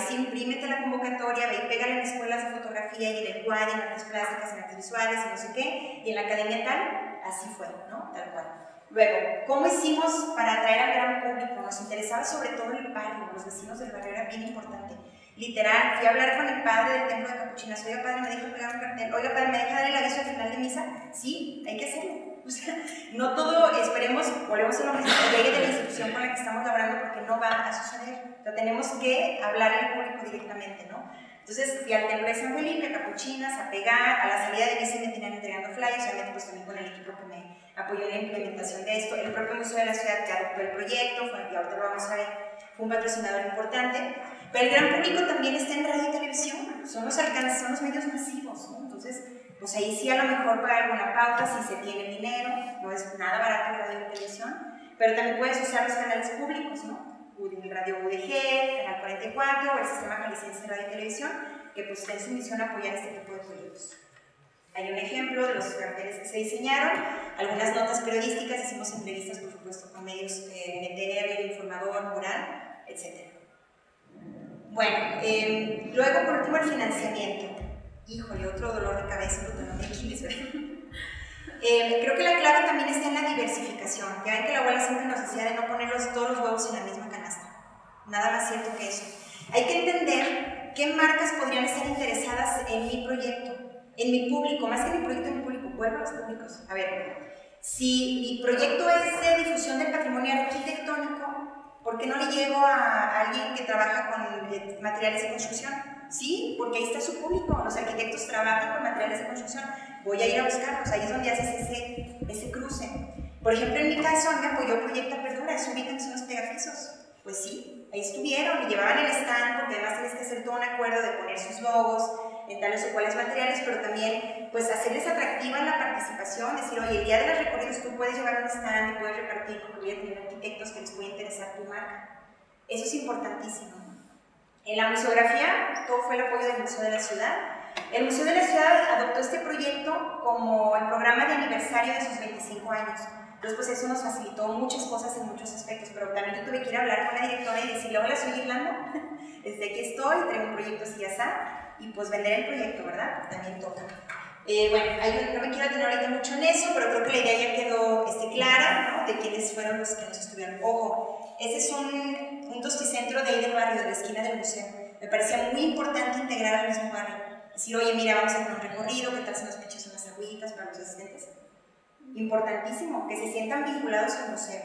sí imprímete la convocatoria, ve y pégala en escuelas de fotografía y en el CUAD, en artes plásticas, en artes visuales, y no sé qué, y en la academia tal, así fue, ¿no? Tal cual. Luego, ¿cómo hicimos para atraer al gran público? Nos interesaba sobre todo el barrio, los vecinos del barrio, era bien importante. Literal, fui a hablar con el padre del templo de Capuchinas. Oiga, padre, me deja pegar un cartel. Oiga, padre, ¿me deja dar el aviso al final de misa? Sí, hay que hacerlo. O sea, no todo, esperemos, volvemos a lo mismo, que llegue de la institución con la que estamos hablando, porque no va a suceder. O sea, tenemos que hablar al público directamente, ¿no? Entonces fui al templo de San Felipe, a Capuchinas, a pegar, a la salida de misa me tenían entregando flyers, obviamente pues también con el equipo que me apoyó en la implementación de esto. El propio Museo de la Ciudad que adoptó el proyecto, y ahorita lo vamos a ver, fue un patrocinador importante. Pero el gran público también está en radio y televisión, son los alcances, son los medios masivos, ¿no? Entonces, pues ahí sí a lo mejor pagar alguna pauta si se tiene dinero, no es nada barato la radio y televisión, pero también puedes usar los canales públicos, ¿no? El Radio UDG, Canal 44 o el Sistema Jalisciense de Radio y Televisión, que pues está en su misión apoyar este tipo de proyectos. Hay un ejemplo de los carteles que se diseñaron, algunas notas periodísticas, hicimos entrevistas por supuesto con medios NTR, El Informador, Mural, etc. Bueno, luego por último el financiamiento. Híjole, otro dolor de cabeza, pero no me quiles, ¿verdad? Creo que la clave también está en la diversificación. Ya ven que la abuela siempre nos decía de no poner todos los huevos en la misma canasta. Nada más cierto que eso. Hay que entender qué marcas podrían estar interesadas en mi proyecto, en mi público, más que en mi proyecto, en mi público. Vuelvo a los públicos. A ver, si mi proyecto es de difusión del patrimonio arquitectónico, ¿por qué no le llego a alguien que trabaja con materiales de construcción? Sí, porque ahí está su público, los arquitectos trabajan con materiales de construcción, voy a ir a buscarlos, ahí es donde haces ese cruce. Por ejemplo, en mi caso, me apoyó Proyecto Apertura, se ubican en los pegafisos. Pues sí, ahí estuvieron y llevaban el stand, porque además tienes que hacer todo un acuerdo de poner sus logos en tales o cuales materiales, pero también pues hacerles atractiva la participación, decir, oye, el día de los recorridos tú puedes llevar un stand y puedes repartir, porque voy a tener arquitectos que les puede interesar tu marca. Eso es importantísimo. En la museografía, todo fue el apoyo del Museo de la Ciudad. El Museo de la Ciudad adoptó este proyecto como el programa de aniversario de sus 25 años. Entonces, pues eso nos facilitó muchas cosas en muchos aspectos, pero también yo tuve que ir a hablar con la directora y decirle, hola, soy Irlanda, desde aquí estoy, traigo un proyecto así y así, y pues vender el proyecto, ¿verdad? También toca. Bueno, no me quiero detener ahorita mucho en eso, pero creo que la idea ya quedó clara, ¿no? De quiénes fueron los que nos estuvieron. Ojo, ese es un tosticentro de ahí del barrio, de la esquina del museo. Me parecía muy importante integrar al mismo barrio. Decir, oye, mira, vamos a hacer un recorrido, ¿qué tal si nos pinchas unas agüitas para los asistentes? Importantísimo, que se sientan vinculados al museo.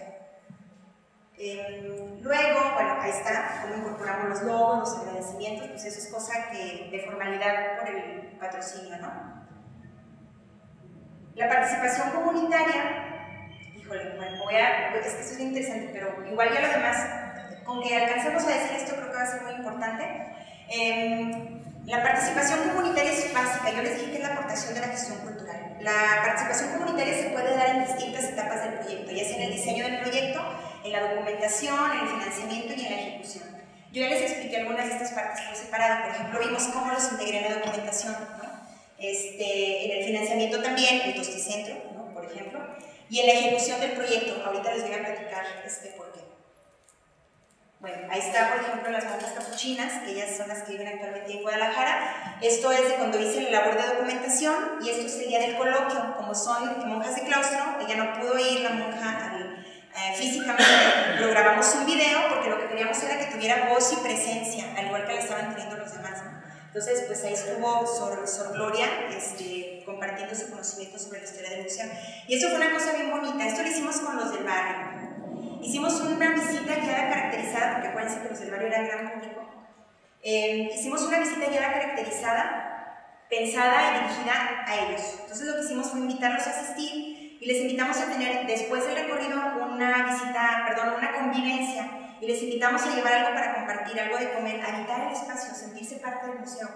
Luego, bueno, ahí está, cómo incorporamos los logos, los agradecimientos, pues eso es cosa que de formalidad por el patrocinio, ¿no? La participación comunitaria, híjole, bueno, es que esto es muy interesante, pero igual ya lo demás, con que alcancemos a decir esto creo que va a ser muy importante. La participación comunitaria es básica, yo les dije que es la aportación de la gestión cultural. La participación comunitaria se puede dar en distintas etapas del proyecto, ya sea en el diseño del proyecto, en la documentación, en el financiamiento y en la ejecución. Yo ya les expliqué algunas de estas partes por separado, por ejemplo, vimos cómo los integré en la documentación, ¿no? En el financiamiento también, el tosticentro, ¿no? Por ejemplo, y en la ejecución del proyecto. Ahorita les voy a platicar por qué. Bueno, ahí está, por ejemplo, las monjas capuchinas, que ellas son las que viven actualmente en Guadalajara. Esto es de cuando hice la labor de documentación, y esto es el día del coloquio. Como son monjas de claustro, ella no pudo ir, la monja, físicamente, pero grabamos un video porque lo que queríamos era que tuviera voz y presencia, al igual que la estaban teniendo los demás, ¿no? Entonces, pues ahí estuvo Sor Gloria compartiendo su conocimiento sobre la historia del museo. Y eso fue una cosa bien bonita. Esto lo hicimos con los del barrio. Hicimos una visita guiada caracterizada, porque acuérdense que los del barrio eran gran público. Hicimos una visita guiada caracterizada, pensada y dirigida a ellos. Entonces lo que hicimos fue invitarlos a asistir y les invitamos a tener, después del recorrido, una convivencia. Y les invitamos a llevar algo para compartir, algo de comer, habitar el espacio, sentirse parte del museo.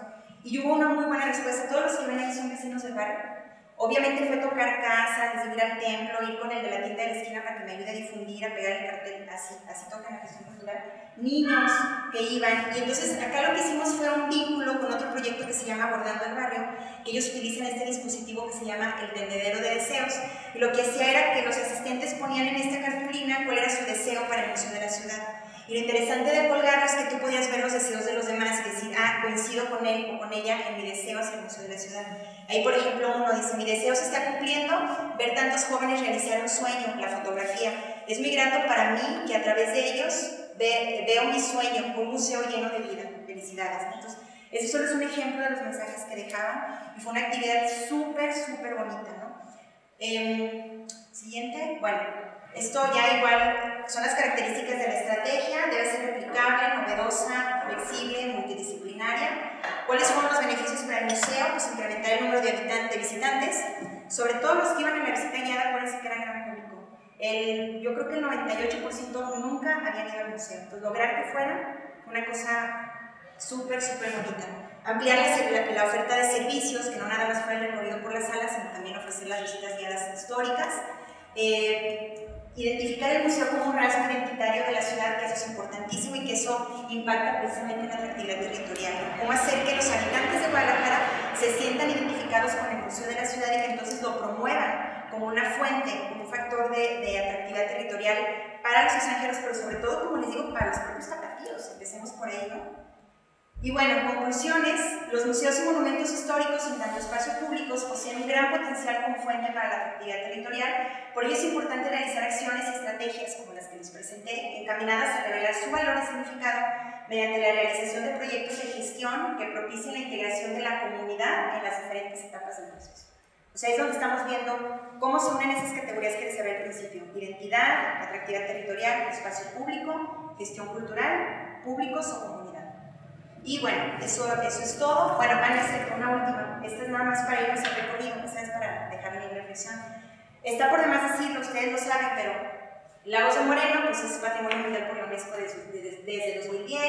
Y hubo una muy buena respuesta. Todos los que ven ahí son vecinos del barrio. Obviamente fue tocar casa, desde ir al templo, ir con el de la tienda de la esquina para que me ayude a difundir, a pegar el cartel, así tocan la gestión cultural. Niños que iban. Y entonces acá lo que hicimos fue un vínculo con otro proyecto que se llama Abordando el Barrio, que ellos utilizan este dispositivo que se llama el tendedero de deseos. Y lo que hacía era que los asistentes ponían en esta cartulina cuál era su deseo para el museo de la ciudad. Y lo interesante de colgarlo es que tú podías ver los deseos de los demás y decir, coincido con él o con ella en mi deseo hacia el museo de la ciudad. Ahí, por ejemplo, uno dice, mi deseo se está cumpliendo, ver tantos jóvenes realizar un sueño, la fotografía. Es muy grato para mí que a través de ellos veo mi sueño, un museo lleno de vida. Felicidades. Entonces, eso solo es un ejemplo de los mensajes que dejaban y fue una actividad súper bonita, ¿no? Siguiente, bueno. Esto ya igual son las características de la estrategia, debe ser replicable, novedosa, flexible, multidisciplinaria. ¿Cuáles fueron los beneficios para el museo? Pues incrementar el número de visitantes, sobre todo los que iban en la visita guiada, acuérdense que eran gran público. Yo creo que el 98% nunca habían ido al museo, entonces lograr que fueran fue una cosa súper bonita. Ampliar la oferta de servicios, que no nada más fuera el recorrido por las salas, sino también ofrecer las visitas guiadas históricas. Identificar el museo como un rasgo identitario de la ciudad, que eso es importantísimo y que eso impacta precisamente en la atractividad territorial. Cómo hacer que los habitantes de Guadalajara se sientan identificados con el museo de la ciudad y que entonces lo promuevan como una fuente, como un factor de atractividad territorial para los extranjeros, pero sobre todo, como les digo, para los propios tapatíos. Empecemos por ahí, ¿no? Y bueno, conclusiones, los museos y monumentos históricos en tanto espacios públicos poseen un gran potencial como fuente para la atractividad territorial, por ello es importante realizar acciones y estrategias como las que les presenté, encaminadas a revelar su valor y significado mediante la realización de proyectos de gestión que propicien la integración de la comunidad en las diferentes etapas del proceso. O sea, es donde estamos viendo cómo se unen esas categorías que les hablé al principio: identidad, atractividad territorial, espacio público, gestión cultural, públicos o comunidad. Y bueno, eso es todo. Bueno, van a hacer una última. Esta es nada más para irnos al recorrido, esta es para dejarle la reflexión. Está por demás decirlo, ustedes lo saben, pero Lagos de Moreno pues es Patrimonio Mundial por la UNESCO desde 2010,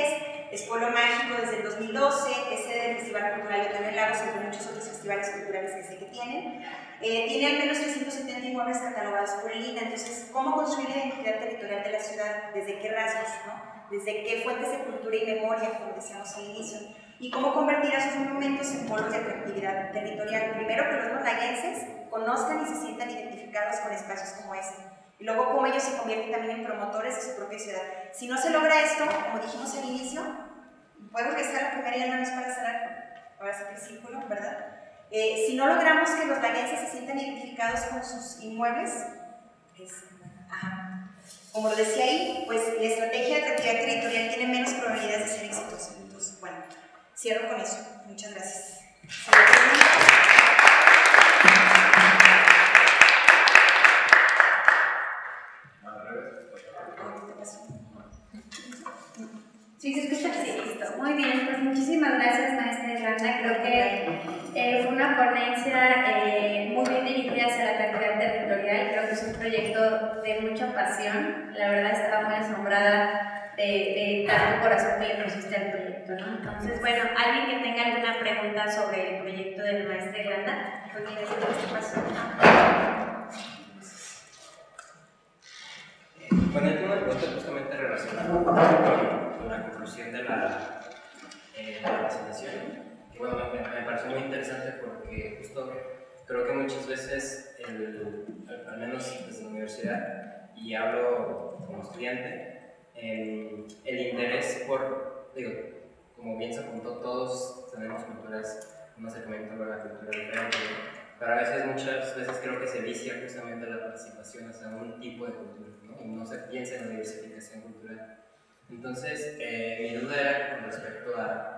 es Pueblo Mágico desde el 2012, es sede del Festival Cultural de Otoño en Lagos, entre muchos otros festivales culturales que sé que tienen. Tiene al menos 370 inmuebles catalogados por el INAH. Entonces, ¿cómo construir la identidad territorial de la ciudad? ¿Desde qué rasgos, no? Desde qué fuentes de cultura y memoria, como decíamos al inicio, y cómo convertir a sus monumentos en polos de atractividad territorial. Primero, que los monaguenses conozcan y se sientan identificados con espacios como este, y luego cómo ellos se convierten también en promotores de su propia ciudad. Si no se logra esto, como dijimos al inicio, podemos regresar a la primera y nada más para cerrar, ahora sí que el círculo, ¿verdad? Si no logramos que los laguenses se sientan identificados con sus inmuebles, como lo decía ahí, pues la estrategia de atractividad territorial tiene menos probabilidades de ser exitosa. Entonces, bueno, cierro con eso. Muchas gracias. Sí, se escucha. Sí, listo. Muy bien, pues muchísimas gracias, maestra Irlanda. Creo que fue una ponencia muy bien dirigida hacia la atractividad territorial. Creo que es un proyecto de mucha pasión. La verdad estaba muy asombrada de tanto corazón que le pusiste al proyecto, ¿no? Entonces, bueno, alguien que tenga alguna pregunta sobre el proyecto de la maestra Irlanda, pues mira, ¿qué pasó? Bueno, yo tengo una pregunta justamente relacionada con la conclusión de la presentación, que bueno, me pareció muy interesante porque justo creo que muchas veces, al menos desde la universidad, y hablo como estudiante, el interés por, digo, como bien se apuntó, todos tenemos culturas, un acercamiento a la cultura diferente, pero a veces, muchas veces creo que se vicia justamente la participación hacia un tipo de cultura, ¿no? Y no se piensa en la diversificación cultural. Entonces, mi duda era con respecto a,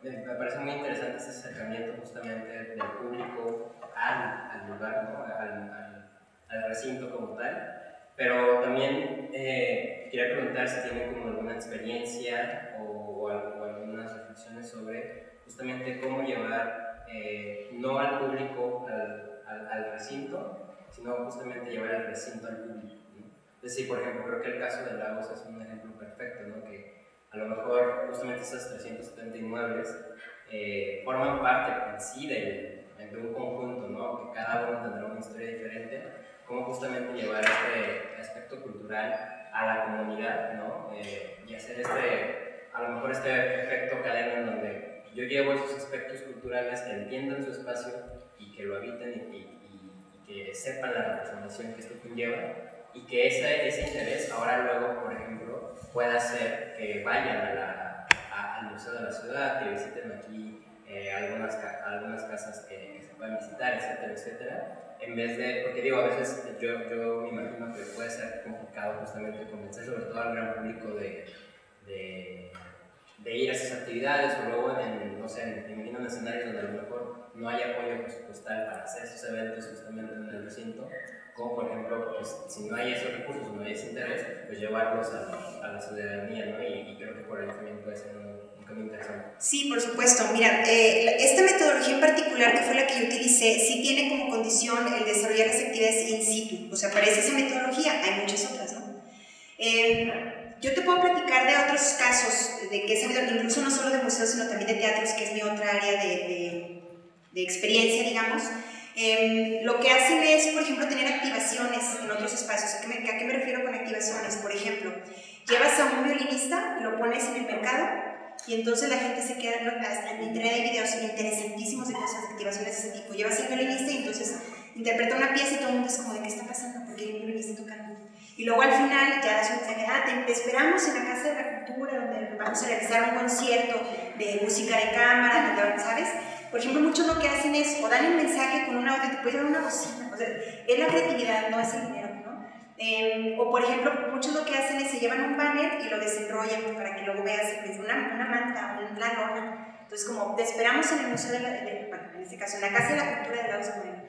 me parece muy interesante ese acercamiento justamente del público al lugar, ¿no? al recinto como tal. Pero también quería preguntar si tienen como alguna experiencia o algunas reflexiones sobre justamente cómo llevar no al público al recinto, sino justamente llevar el recinto al público, ¿no? Es decir, por ejemplo, creo que el caso de Lagos es un ejemplo perfecto, ¿no? Que a lo mejor justamente esas 370 inmuebles forman parte en sí de un conjunto, ¿no? Que cada uno tendrá una historia diferente. Cómo justamente llevar este aspecto cultural a la comunidad, ¿no? Y hacer a lo mejor este efecto cadena en donde yo llevo esos aspectos culturales que entiendan su espacio y que lo habiten y que sepan la representación que esto conlleva, y que ese interés ahora luego, por ejemplo, pueda hacer que vayan al Museo de la Ciudad, que visiten aquí algunas casas que se pueden visitar, etcétera, etcétera. En vez de, porque digo, a veces yo me imagino que puede ser complicado justamente convencer sobre todo al gran público de ir a esas actividades, o luego no sé, me imagino en escenarios donde a lo mejor no hay apoyo presupuestal para hacer esos eventos justamente en el recinto, como por ejemplo, pues, si no hay esos recursos o no hay ese interés, pues llevarlos a la ciudadanía, ¿no? Y creo que por ahí también puede ser un camino interesante. Sí, por supuesto. Mira, esta metodología en particular, que fue la que yo utilicé, sí tiene como condición el desarrollar las actividades in situ. O sea, para esa metodología hay muchas otras, ¿no? Yo te puedo platicar de otros casos de que he sabido, incluso no solo de museos, sino también de teatros, que es mi otra área de experiencia, digamos. Lo que hacen es, por ejemplo, tener activaciones en otros espacios. ¿A qué me refiero con activaciones? Por ejemplo, llevas a un violinista, lo pones en el mercado, y entonces la gente se queda, en internet hay videos interesantísimos de cosas, de activaciones de ese tipo. Llevas al violinista y entonces interpreta una pieza y todo el mundo es como, ¿de qué está pasando? Porque hay un violinista tocando. Y luego al final ya das un mensaje, te esperamos en la Casa de la Cultura, donde vamos a realizar un concierto de música de cámara, ¿sabes? Por ejemplo, muchos lo que hacen es, o dan el mensaje con un audio, te puedes llevar una bocina, o sea, es la creatividad, no es el dinero, ¿no? O por ejemplo, muchos lo que hacen es, se llevan un banner y lo desenrollan para que luego veas una manta, una lona. Entonces, como, te esperamos en el Museo bueno, en este caso, en la Casa de la Cultura de Lagos de Moreno.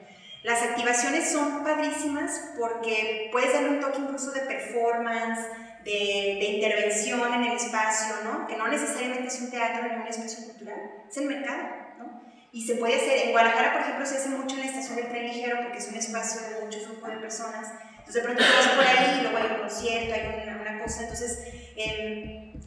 Las activaciones son padrísimas porque puedes darle un toque incluso de performance, de intervención en el espacio, ¿no? Que no necesariamente es un teatro ni un espacio cultural, es el mercado, ¿no? Y se puede hacer, en Guadalajara, por ejemplo, se hace mucho en la estación del tren ligero porque es un espacio de mucho flujo de personas. Entonces, de pronto tú vas por ahí y luego hay un concierto, hay una cosa. Entonces,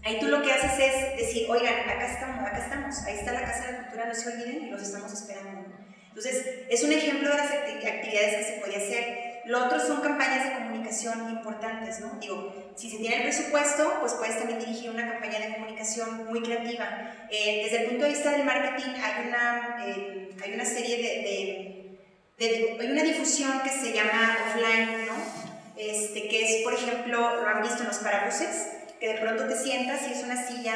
ahí tú lo que haces es decir, oigan, acá estamos, ahí está la Casa de la Cultura, no se olviden y los estamos esperando. Entonces, es un ejemplo de las actividades que se puede hacer. Lo otro son campañas de comunicación importantes, ¿no? Digo, si se tiene el presupuesto, pues puedes también dirigir una campaña de comunicación muy creativa. Desde el punto de vista del marketing, hay una serie hay una difusión que se llama offline, ¿no? Que es, por ejemplo, lo han visto en los parabuses, que de pronto te sientas y es una silla,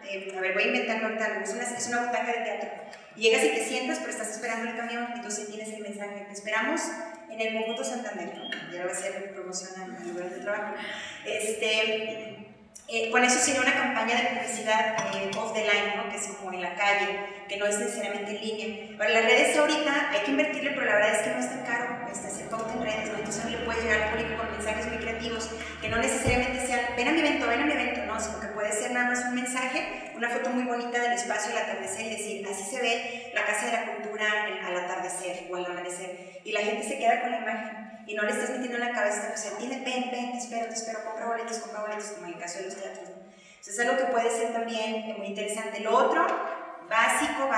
a ver, voy a inventarme ahorita algo, es una butaca de teatro. Llegas y te sientas, pero estás esperando el camión, entonces tienes el mensaje, te esperamos en el Conjunto Santander, ¿no? Ya va a ser promoción al lugar de trabajo. Con eso sería una campaña de publicidad off the line, ¿no? Que es como en la calle, que no es necesariamente en línea. Para las redes ahorita hay que invertirle, pero la verdad es que no es tan caro hacer pauta en redes, ¿no? Entonces le puedes llegar al público con mensajes muy creativos, que no necesariamente sean, ven a mi evento, no, sino que puede ser nada más un mensaje, una foto muy bonita del espacio al atardecer y decir, así se ve la Casa de la Cultura al atardecer o al amanecer, y la gente se queda con la imagen. Y no le estás metiendo en la cabeza, o sea, ven, te espero, compra boletos, como en el caso de los teatros, ¿no? Entonces es algo que puede ser también muy interesante. Lo otro, básico,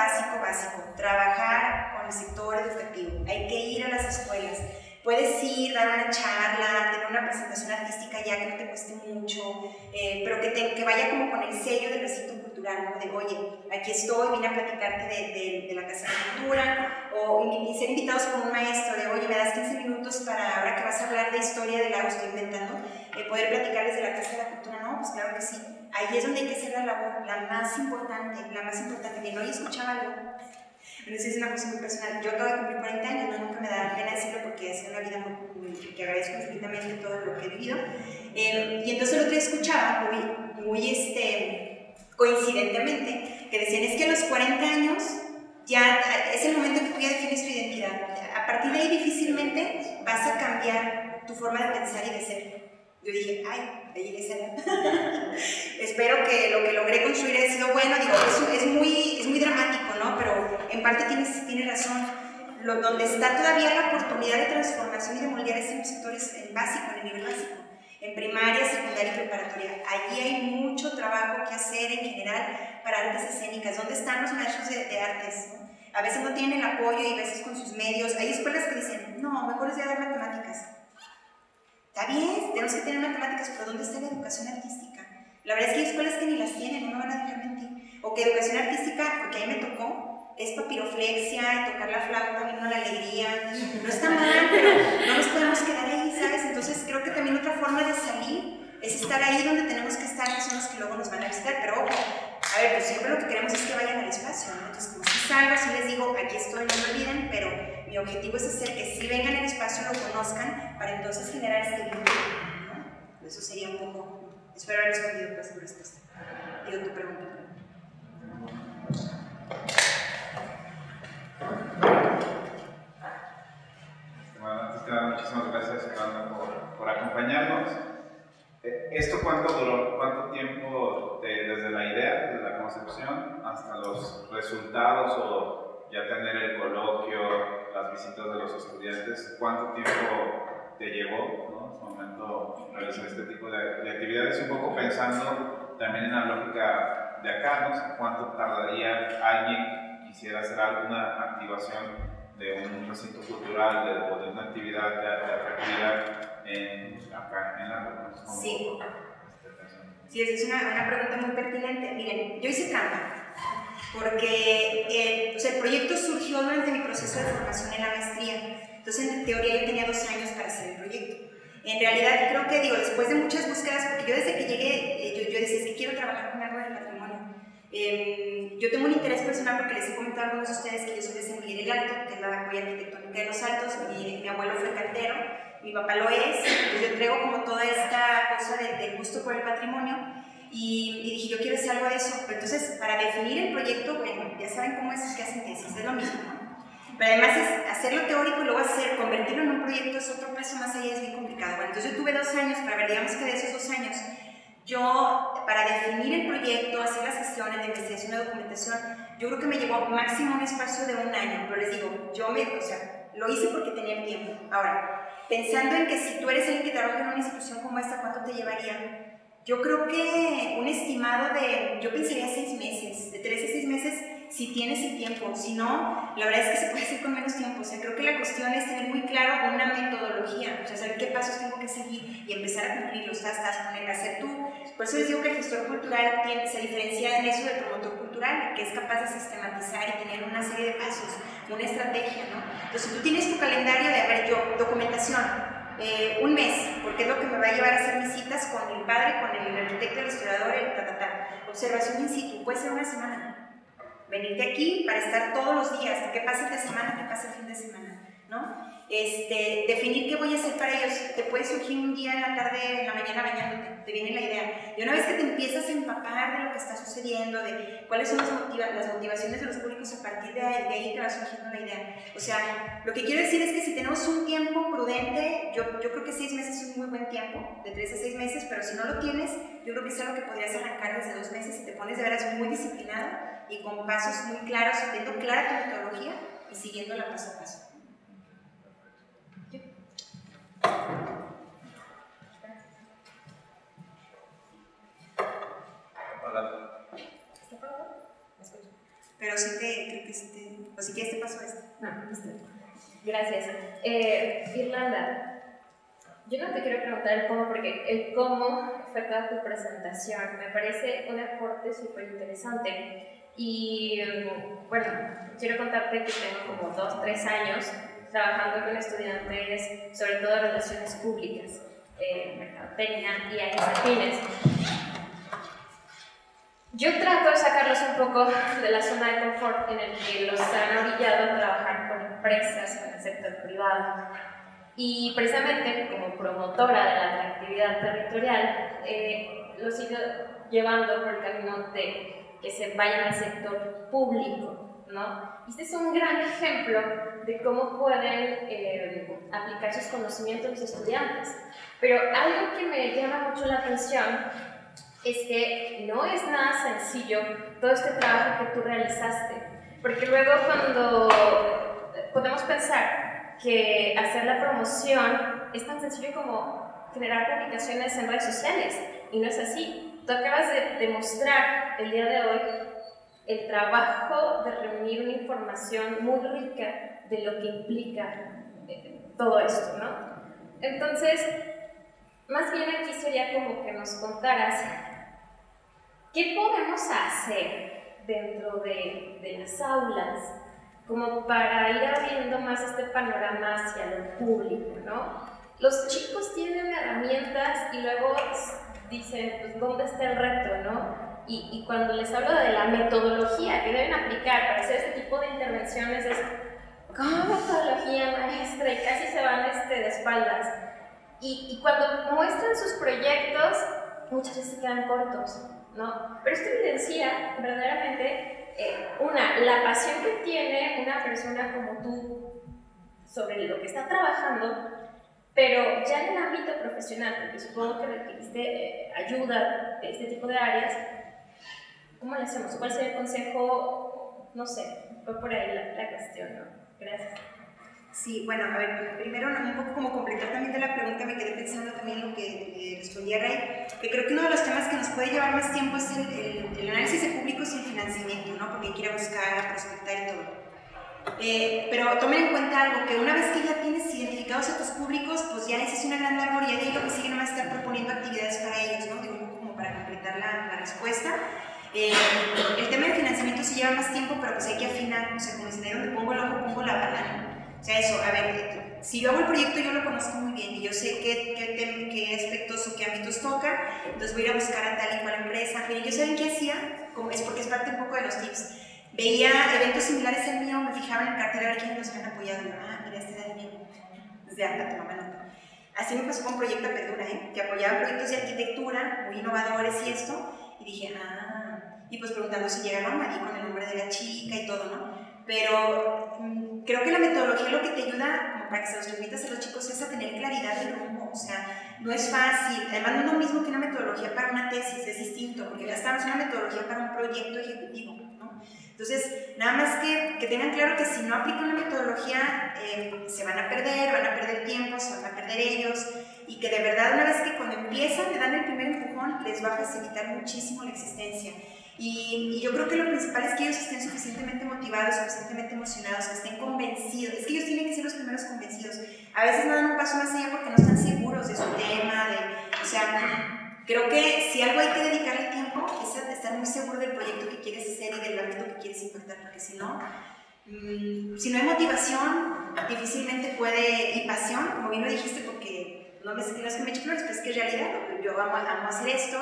trabajar con el sector educativo. Hay que ir a las escuelas. Puedes ir, dar una charla, tener una presentación artística ya que no te cueste mucho, pero que vaya como con el sello del recinto cultural, ¿no? De, oye, aquí estoy, vine a platicarte de la Casa de la Cultura, o ser invitados por un maestro, de, oye, me das 15 minutos para, ahora que vas a hablar de historia del lago, estoy inventando, poder platicarles de la Casa de la Cultura, ¿no? Pues claro que sí. Ahí es donde hay que hacer la labor, la más importante, bien, hoy escuchaba algo. Entonces es una cosa muy personal. Yo acabo de cumplir 40 años, ¿no? Nunca me da pena decirlo porque ha sido una vida que agradezco infinitamente todo lo que he vivido. Y entonces el otro día escuchaba muy coincidentemente que decían, es que los vas a cambiar tu forma de pensar y de ser. Yo dije, ay, ahí llegué a ser. Espero que lo que logré construir haya sido bueno. Digo, es muy dramático, ¿no? Pero en parte tienes razón. Donde está todavía la oportunidad de transformación y de moldear es en los sectores básicos, en el nivel básico. En primaria, secundaria y preparatoria. Allí hay mucho trabajo que hacer en general para artes escénicas. ¿Dónde están los maestros de artes? ¿No? A veces no tienen el apoyo y a veces con sus medios. Hay escuelas que dicen, no, mejor les voy a dar matemáticas. Está bien, tenemos que tener matemáticas, pero ¿dónde está la educación artística? La verdad es que hay escuelas que ni las tienen, no me van a dejar mentir. O que educación artística, porque a mí me tocó, es papiroflexia y tocar la flauta, vino la alegría. No está mal, pero no nos podemos quedar ahí, ¿sabes? Entonces creo que también otra forma de salir es estar ahí donde tenemos que estar, que son los que luego nos van a visitar. Pero ojo, a ver, pues siempre lo que queremos es que vayan al espacio, ¿no? Entonces, como si salgo, si les digo, aquí estoy, no me olviden, pero mi objetivo es hacer que sí vengan al espacio, lo conozcan, para entonces generar este vínculo, ¿no? Eso sería un poco, espero haber respondido pues tu respuesta. Digo tu pregunta. Antes que nada, muchísimas gracias, Fernanda, por acompañarnos. ¿Esto cuánto duró? ¿Cuánto tiempo desde la idea, desde la concepción, hasta los resultados o ya tener el coloquio, las visitas de los estudiantes? ¿Cuánto tiempo te llevó, ¿no? En su momento realizar este tipo de actividades? Un poco pensando también en la lógica de acá, ¿no? ¿Cuánto tardaría alguien que quisiera hacer alguna activación de un recinto cultural o de una actividad de atractividad acá en la Sí. Sí, esa es una pregunta muy pertinente. Miren, yo hice trampa porque el proyecto surgió durante mi proceso de formación en la maestría. Entonces, en teoría, yo tenía 2 años para hacer el proyecto. En realidad, creo que, después de muchas búsquedas, porque yo desde que llegué, yo decía, es que quiero trabajar con algo del patrimonio. Yo tengo un interés personal porque les he comentado a algunos de ustedes que yo soy de San Miguel el Alto, que es la joya arquitectónica de los Altos. Mi abuelo fue cantero, mi papá lo es, entonces yo traigo como toda esta cosa del gusto por el patrimonio y dije, yo quiero hacer algo de eso. Pero entonces, para definir el proyecto, bueno, ya saben cómo es que hacen tesis, es lo mismo, ¿no? Pero además es hacerlo teórico y luego convertirlo en un proyecto es otro paso más allá, es bien complicado. Bueno, entonces yo tuve 2 años para ver, digamos que de esos 2 años, yo, para definir el proyecto, hacer las gestiones de investigación y documentación, yo creo que me llevó máximo un espacio de 1 año, pero les digo, lo hice porque tenía el tiempo. Ahora, pensando en que si tú eres alguien que trabaja en una institución como esta, ¿cuánto te llevaría? Yo creo que un estimado yo pensaría 6 meses, de 3 a 6 meses, si tienes el tiempo. Si no, la verdad es que se puede hacer con menos tiempo. O sea, creo que la cuestión es tener muy claro una metodología, o sea, saber qué pasos tengo que seguir y empezar a cumplirlos, poner a hacer tú. Por eso les digo que el gestor cultural se diferencia en eso del promotor cultural, que es capaz de sistematizar y tener una serie de pasos, una estrategia, ¿no? Entonces, si tú tienes tu calendario de, documentación, 1 mes, porque es lo que me va a llevar a hacer mis citas con el padre, con el arquitecto, el historiador, observación in situ, puede ser 1 semana. Venirte aquí para estar todos los días, que pase de semana, que pase el fin de semana, ¿no? Definir qué voy a hacer para ellos. Te puede surgir un día en la tarde, en la mañana bañándote, te viene la idea. Y una vez que te empiezas a empapar de lo que está sucediendo, de cuáles son las motivaciones de los públicos, a partir de ahí te va surgiendo la idea. O sea, lo que quiero decir es que si tenemos un tiempo prudente, yo creo que 6 meses es un muy buen tiempo, de 3 a 6 meses, pero si no lo tienes, yo creo que es algo que podrías arrancar desde 2 meses si te pones de veras muy disciplinado y con pasos muy claros, teniendo clara tu metodología y siguiéndola paso a paso. Hola. Pero sí creo que sí te... O si quieres te paso esto. No, listo. Gracias. Irlanda, yo no te quiero preguntar el cómo, porque el cómo fue toda tu presentación. Me parece un aporte súper interesante. Y bueno, quiero contarte que tengo como 2-3 años trabajando con estudiantes, sobre todo en relaciones públicas, mercadotecnia y áreas afines. Yo trato de sacarlos un poco de la zona de confort en el que los han orillado a trabajar con empresas, con el sector privado. Y precisamente como promotora de la atractividad territorial, los he ido llevando por el camino de que se vayan al sector público, ¿no? Y este es un gran ejemplo de cómo pueden aplicar sus conocimientos los estudiantes. Pero algo que me llama mucho la atención es que no es nada sencillo todo este trabajo que tú realizaste, porque luego cuando podemos pensar que hacer la promoción es tan sencillo como generar publicaciones en redes sociales, y no es así. Tú acabas de demostrar el día de hoy el trabajo de reunir una información muy rica de lo que implica todo esto, ¿no? Entonces, más bien aquí sería como que nos contaras qué podemos hacer dentro de las aulas como para ir abriendo más este panorama hacia lo público, ¿no? Los chicos tienen herramientas y luego dicen, pues, ¿dónde está el reto, no? Y cuando les hablo de la metodología que deben aplicar para hacer este tipo de intervenciones, es ¿cómo metodología, maestra? Y casi se van de espaldas. Y cuando muestran sus proyectos, muchas veces se quedan cortos, ¿no? Pero esto evidencia verdaderamente, la pasión que tiene una persona como tú sobre lo que está trabajando, pero ya en el ámbito profesional, porque supongo que requeriste ayuda de este tipo de áreas. ¿Cómo le hacemos? ¿Cuál sería el consejo? No sé, fue por ahí la cuestión, ¿no? Gracias. Sí, bueno, a ver, primero un poco como completar también de la pregunta, me quedé pensando también en lo que respondía Ray, que creo que uno de los temas que nos puede llevar más tiempo es el análisis de públicos y el financiamiento, ¿no? Porque hay que ir a buscar, a prospectar y todo. Pero tomen en cuenta algo, que una vez que ya tienes identificados a tus públicos, pues ya hiciste una gran labor y de ahí lo que sigue nomás estar proponiendo actividades para ellos, ¿no? Digo, un poco como para completar la respuesta. El tema del financiamiento sí lleva más tiempo, pero pues hay que afinar, o sea, como dicen, ahí donde pongo el ojo, pongo la bala. O sea, eso, a ver, si yo hago el proyecto yo lo conozco muy bien y yo sé qué aspectos o qué ámbitos toca, entonces voy a ir a buscar a tal y cual empresa. Pero yo saben qué hacía, como es porque es parte un poco de los tips. Veía eventos similares al mío, me fijaba en el cartel a ver quiénes nos habían apoyado. Y yo, mira, este era el mío. Desde acá, tomaba nota. Así me pasó con Proyecto Apertura, que apoyaba proyectos de arquitectura muy innovadores y esto. Y dije, y pues preguntando si llegaron ahí con el nombre de la chica y todo, ¿no? Pero creo que la metodología lo que te ayuda, como para que se los transmitas a los chicos, es a tener claridad del rumbo. O sea, no es fácil. Además, no es lo mismo que una metodología para una tesis, es distinto, porque ya estamos en una metodología para un proyecto ejecutivo, ¿no? Entonces, nada más que tengan claro que si no aplican la metodología, se van a perder tiempo, se van a perder ellos, y que de verdad una vez que cuando empiezan, le dan el primer empujón, les va a facilitar muchísimo la existencia. Y yo creo que lo principal es que ellos estén suficientemente motivados, suficientemente emocionados, que estén convencidos. Es que ellos tienen que ser los primeros convencidos. A veces no dan un paso más allá porque no están seguros de su tema, o sea, creo que si algo hay que dedicarle tiempo es a estar muy seguro del proyecto que quieres hacer y del ámbito que quieres impactar, porque si no hay motivación, difícilmente puede, y pasión, como bien lo dijiste, porque no es que me eche flores, pero es que es realidad, yo amo hacer esto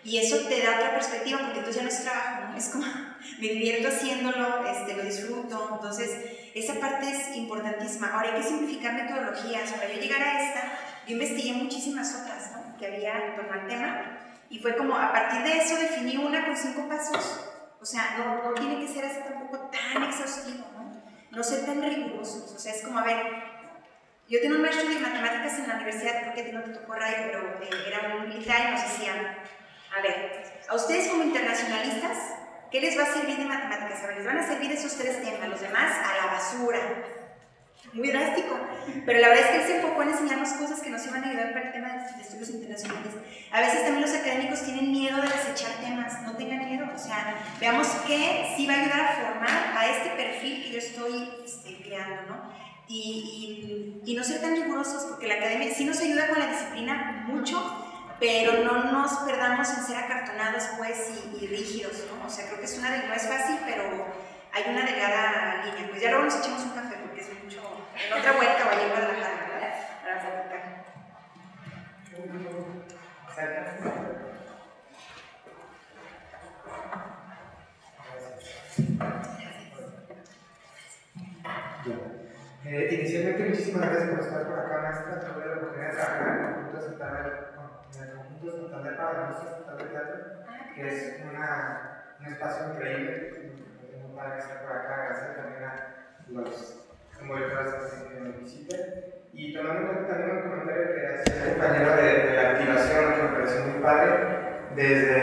y eso te da otra perspectiva, porque entonces ya no es trabajo, ¿no? Es como, me divierto haciéndolo, lo disfruto, entonces esa parte es importantísima. Ahora hay que simplificar metodologías. Para yo llegar a esta, yo investigué muchísimas otras, ¿no?, que había en torno al tema, y fue como, a partir de eso definí una con 5 pasos. O sea, no tiene que ser así tampoco tan exhaustivo, ¿no? No ser tan rigurosos. O sea, es como, a ver, yo tengo un maestro de matemáticas en la universidad, creo que a ti no te tocó, Ray, pero era un militar y nos decía, a ver, a ustedes como internacionalistas, ¿qué les va a servir de matemáticas? A ver, les van a servir esos 3 temas, los demás a la basura. Muy drástico, pero la verdad es que él se enfocó en enseñarnos cosas que nos iban a ayudar para el tema de estudios internacionales. A veces también los académicos tienen miedo de desechar temas, no tengan miedo, o sea, veamos que sí va a ayudar a formar a este perfil que yo estoy creando, ¿no? Y no ser tan rigurosos, porque la academia sí nos ayuda con la disciplina mucho, pero no nos perdamos en ser acartonados, pues, y rígidos, ¿no? O sea, creo que no es fácil, pero hay una delgada línea. Pues ya luego nos echamos un café, porque es mucho. En otra vuelta vaya a Guadalajara, ¿verdad? Para platicar. Inicialmente, muchísimas gracias por estar por acá, maestra. Tuve la oportunidad de trabajar en el Conjunto Santander para la Música Estatal de Teatro, que es un espacio increíble. Tengo muy padre estar por acá, gracias también a los involucrados que nos visiten. Y tomando en cuenta también un comentario que hacía el compañero de la activación, que me pareció muy padre, desde,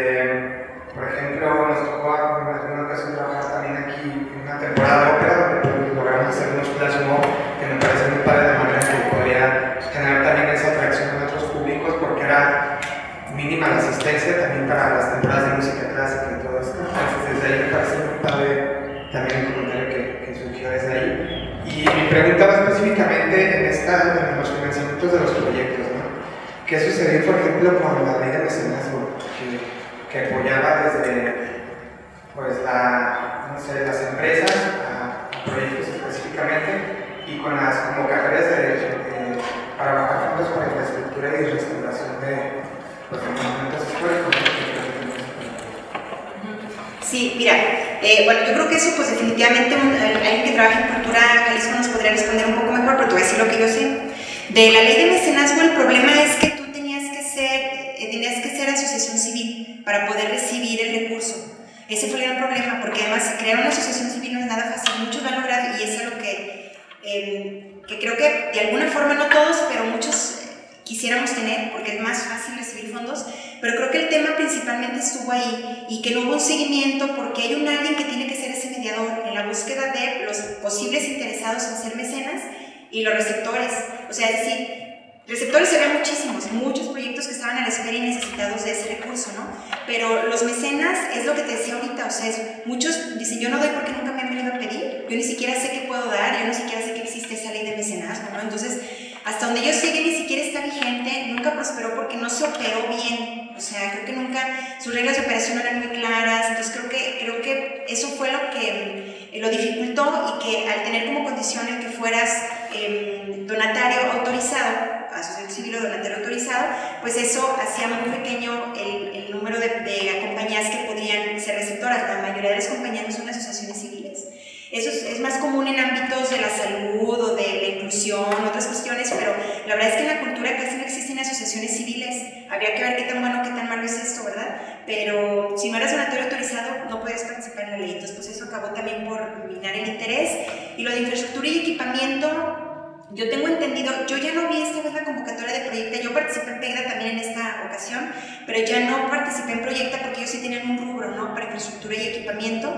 por ejemplo, nos tocó en alguna ocasión trabajar también aquí en una temporada de ópera, donde logramos hacer unos flash mob que me parece muy padre, de manera que podría generar también esa atracción en otros públicos, porque era mínima la asistencia también para las temporadas de música clásica y todo esto. Entonces, desde ahí me parece muy padre también el comentario que surgió desde ahí. Y mi pregunta va específicamente en los financiamientos de los proyectos, ¿no? ¿Qué sucedió, por ejemplo, con la ley de mecenazgo, que apoyaba desde pues, no sé, las empresas a proyectos específicamente, y con las convocatorias para bajar fondos para infraestructura y restauración de los monumentos históricos? Sí, mira, bueno, yo creo que eso pues definitivamente alguien que trabaja en cultura Jalisco nos podría responder un poco mejor, pero te voy a decir lo que yo sé. De la ley de mecenazgo, el problema es que tú tenías que ser asociación civil para poder recibir el recurso. Ese fue el gran problema, porque además crear una asociación civil no es nada fácil. Muchos lo han logrado y es algo que creo que de alguna forma, no todos, pero muchos quisiéramos tener, porque es más fácil recibir fondos, pero creo que el tema principalmente estuvo ahí y que no hubo un seguimiento, porque hay alguien que tiene que ser ese mediador en la búsqueda de los posibles interesados en ser mecenas y los receptores. O sea, es decir, receptores se ven muchos proyectos que estaban a la espera y necesitados de ese recurso, ¿no? Pero los mecenas, es lo que te decía ahorita, o sea, muchos dicen, yo no doy porque nunca me han venido a pedir, yo ni siquiera sé qué puedo dar, yo ni siquiera sé que existe esa ley de mecenazgo, ¿no? Entonces, hasta donde yo sé que ni siquiera está vigente, nunca prosperó porque no se operó bien, o sea, creo que nunca, sus reglas de operación eran muy claras, entonces creo que eso fue lo que lo dificultó, y que al tener como condición el que fueras donatario autorizado, asociación civil o donatario autorizado, pues eso hacía muy pequeño el número de compañías que podían ser receptoras. La mayoría de las compañías no son asociaciones civiles. Eso es más común en ámbitos de la salud o de la inclusión, otras cuestiones, pero la verdad es que en la cultura casi no existen asociaciones civiles. Habría que ver qué tan bueno, qué tan malo es esto, ¿verdad? Pero si no eras donatario autorizado, no podías participar en la ley. Entonces, pues eso acabó también por minar el interés. Y lo de infraestructura y equipamiento, yo tengo entendido, yo ya no vi esta vez la convocatoria de Proyecta, yo participé en PEGDA también en esta ocasión, pero ya no participé en Proyecta porque ellos sí tenían un rubro, ¿no?, para infraestructura y equipamiento.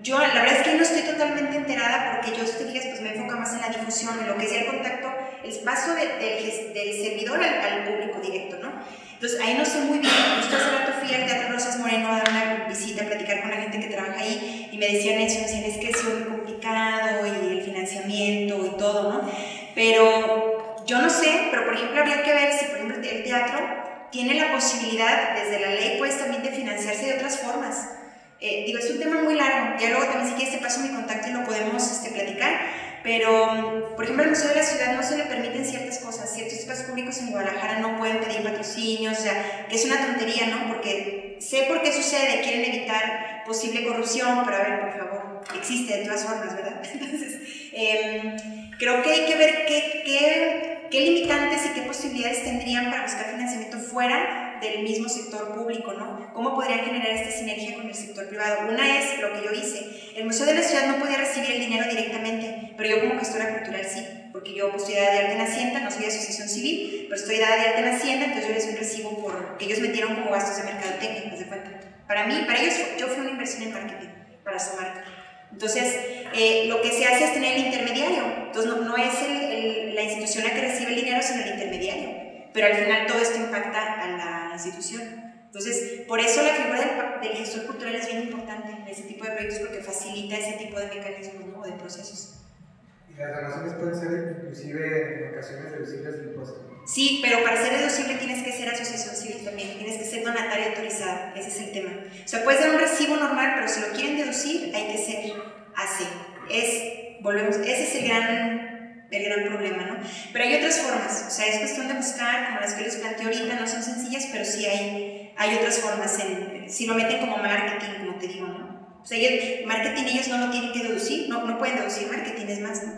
Yo la verdad es que no estoy totalmente enterada, porque yo, si te fijas, pues me enfoco más en la difusión, en lo que es el contacto, el paso del servidor al público directo, ¿no? Entonces ahí no sé muy bien. Justo hace rato fui al Teatro Rosas Moreno a dar una visita, a platicar con la gente que trabaja ahí, y me decían eso, es que es muy complicado, y el financiamiento y todo, ¿no? Pero yo no sé, pero por ejemplo habría que ver si, por ejemplo, el teatro tiene la posibilidad, desde la ley, pues también de financiarse de otras formas. Digo, es un tema muy largo, ya luego también si quieres te paso mi contacto y lo podemos platicar, pero por ejemplo al Museo de la Ciudad no se le permiten ciertas cosas, ciertos espacios públicos en Guadalajara no pueden pedir patrocinios, o sea, que es una tontería, ¿no? Porque sé por qué sucede, quieren evitar posible corrupción, pero a ver, por favor, existe de todas formas, ¿verdad? Entonces, creo que hay que ver qué limitantes y qué posibilidades tendrían para buscar financiamiento fuera del mismo sector público, ¿no? ¿Cómo podrían generar esta sinergia con el sector privado? Una es lo que yo hice. El Museo de la Ciudad no podía recibir el dinero directamente, pero yo como gestora cultural sí, porque yo pues, estoy dada de alta en Hacienda, no soy de asociación civil, pero estoy dada de alta en Hacienda, entonces yo les doy un recibo porque ellos metieron como gastos de mercadotecnia, ¿te das cuenta? Para ellos, yo fui una inversión en marketing, para su marca. Entonces, lo que se hace es tener el intermediario. Entonces, no es la institución la que recibe el dinero, sino el intermediario. Pero al final todo esto impacta a la institución. Entonces, por eso la figura del gestor cultural es bien importante en ese tipo de proyectos, porque facilita ese tipo de mecanismos, ¿no?, o de procesos. ¿Y las donaciones pueden ser inclusive en ocasiones deducibles del impuesto? Sí, pero para ser deducible tienes que ser asociación civil también, tienes que ser donatario autorizado, ese es el tema. O sea, puedes dar un recibo normal, pero si lo quieren deducir, hay que ser AC. Ese es el gran problema, ¿no? Pero hay otras formas, o sea, es cuestión de buscar, como las que les planteé ahorita, no son sencillas, pero sí hay otras formas, si lo meten como marketing, como te digo, ¿no? O sea, marketing ellos no lo tienen que deducir, no pueden deducir marketing, es más, ¿no?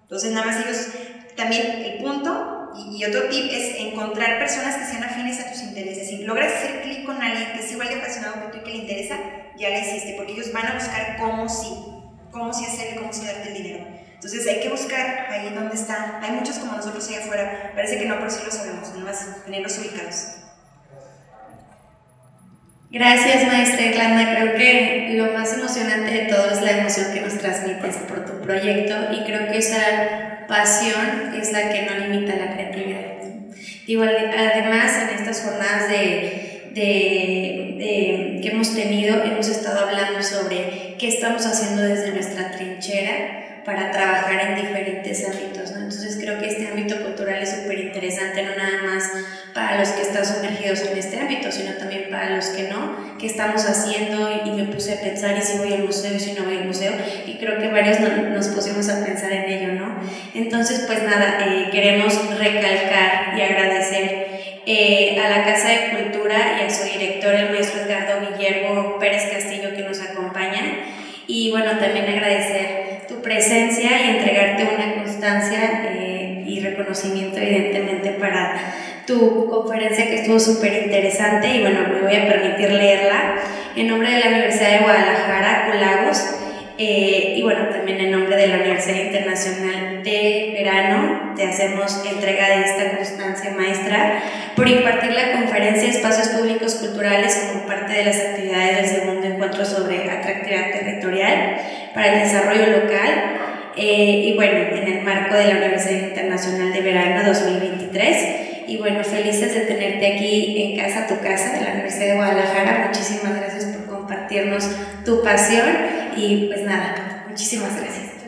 Entonces, nada más ellos, también el punto Y otro tip es encontrar personas que sean afines a tus intereses. Si logras hacer clic con alguien que es igual de apasionado que tú y que le interesa, ya la hiciste, porque ellos van a buscar cómo sí hacer y cómo sí darte el dinero. Entonces hay que buscar ahí donde están. Hay muchos como nosotros allá afuera, parece que no, pero sí lo sabemos, nomás tenerlos ubicados. Gracias, maestra Irlanda. Creo que lo más emocionante de todo es la emoción que nos transmites por tu proyecto, y creo que esa pasión es la que no limita la creatividad. Digo, además, en estas jornadas que hemos tenido, hemos estado hablando sobre qué estamos haciendo desde nuestra trinchera para trabajar en diferentes ámbitos, ¿no? Entonces creo que este ámbito cultural es súper interesante, no nada más para los que están sumergidos en este ámbito, sino también para los que no, qué estamos haciendo, y me puse a pensar, y si voy al museo, y si no voy al museo, y creo que varios nos pusimos a pensar en ello, ¿no? Entonces, pues nada, queremos recalcar y agradecer a la Casa de Cultura y a su director, el maestro Edgardo Guillermo Pérez Castillo, que nos acompaña, y bueno, también agradecer tu presencia y entregarte una constancia y reconocimiento, evidentemente, para tu conferencia, que estuvo súper interesante, y bueno, me voy a permitir leerla en nombre de la Universidad de Guadalajara, Culagos, y bueno, también en nombre de la Universidad Internacional de Verano. Te hacemos entrega de esta constancia, maestra, por impartir la conferencia Espacios Públicos Culturales como parte de las actividades del segundo encuentro sobre atractividad territorial para el desarrollo local, y bueno, en el marco de la Universidad Internacional de Verano 2023. Y bueno, felices de tenerte aquí en casa, tu casa, de la Universidad de Guadalajara. Muchísimas gracias por compartirnos tu pasión, y pues nada, muchísimas gracias.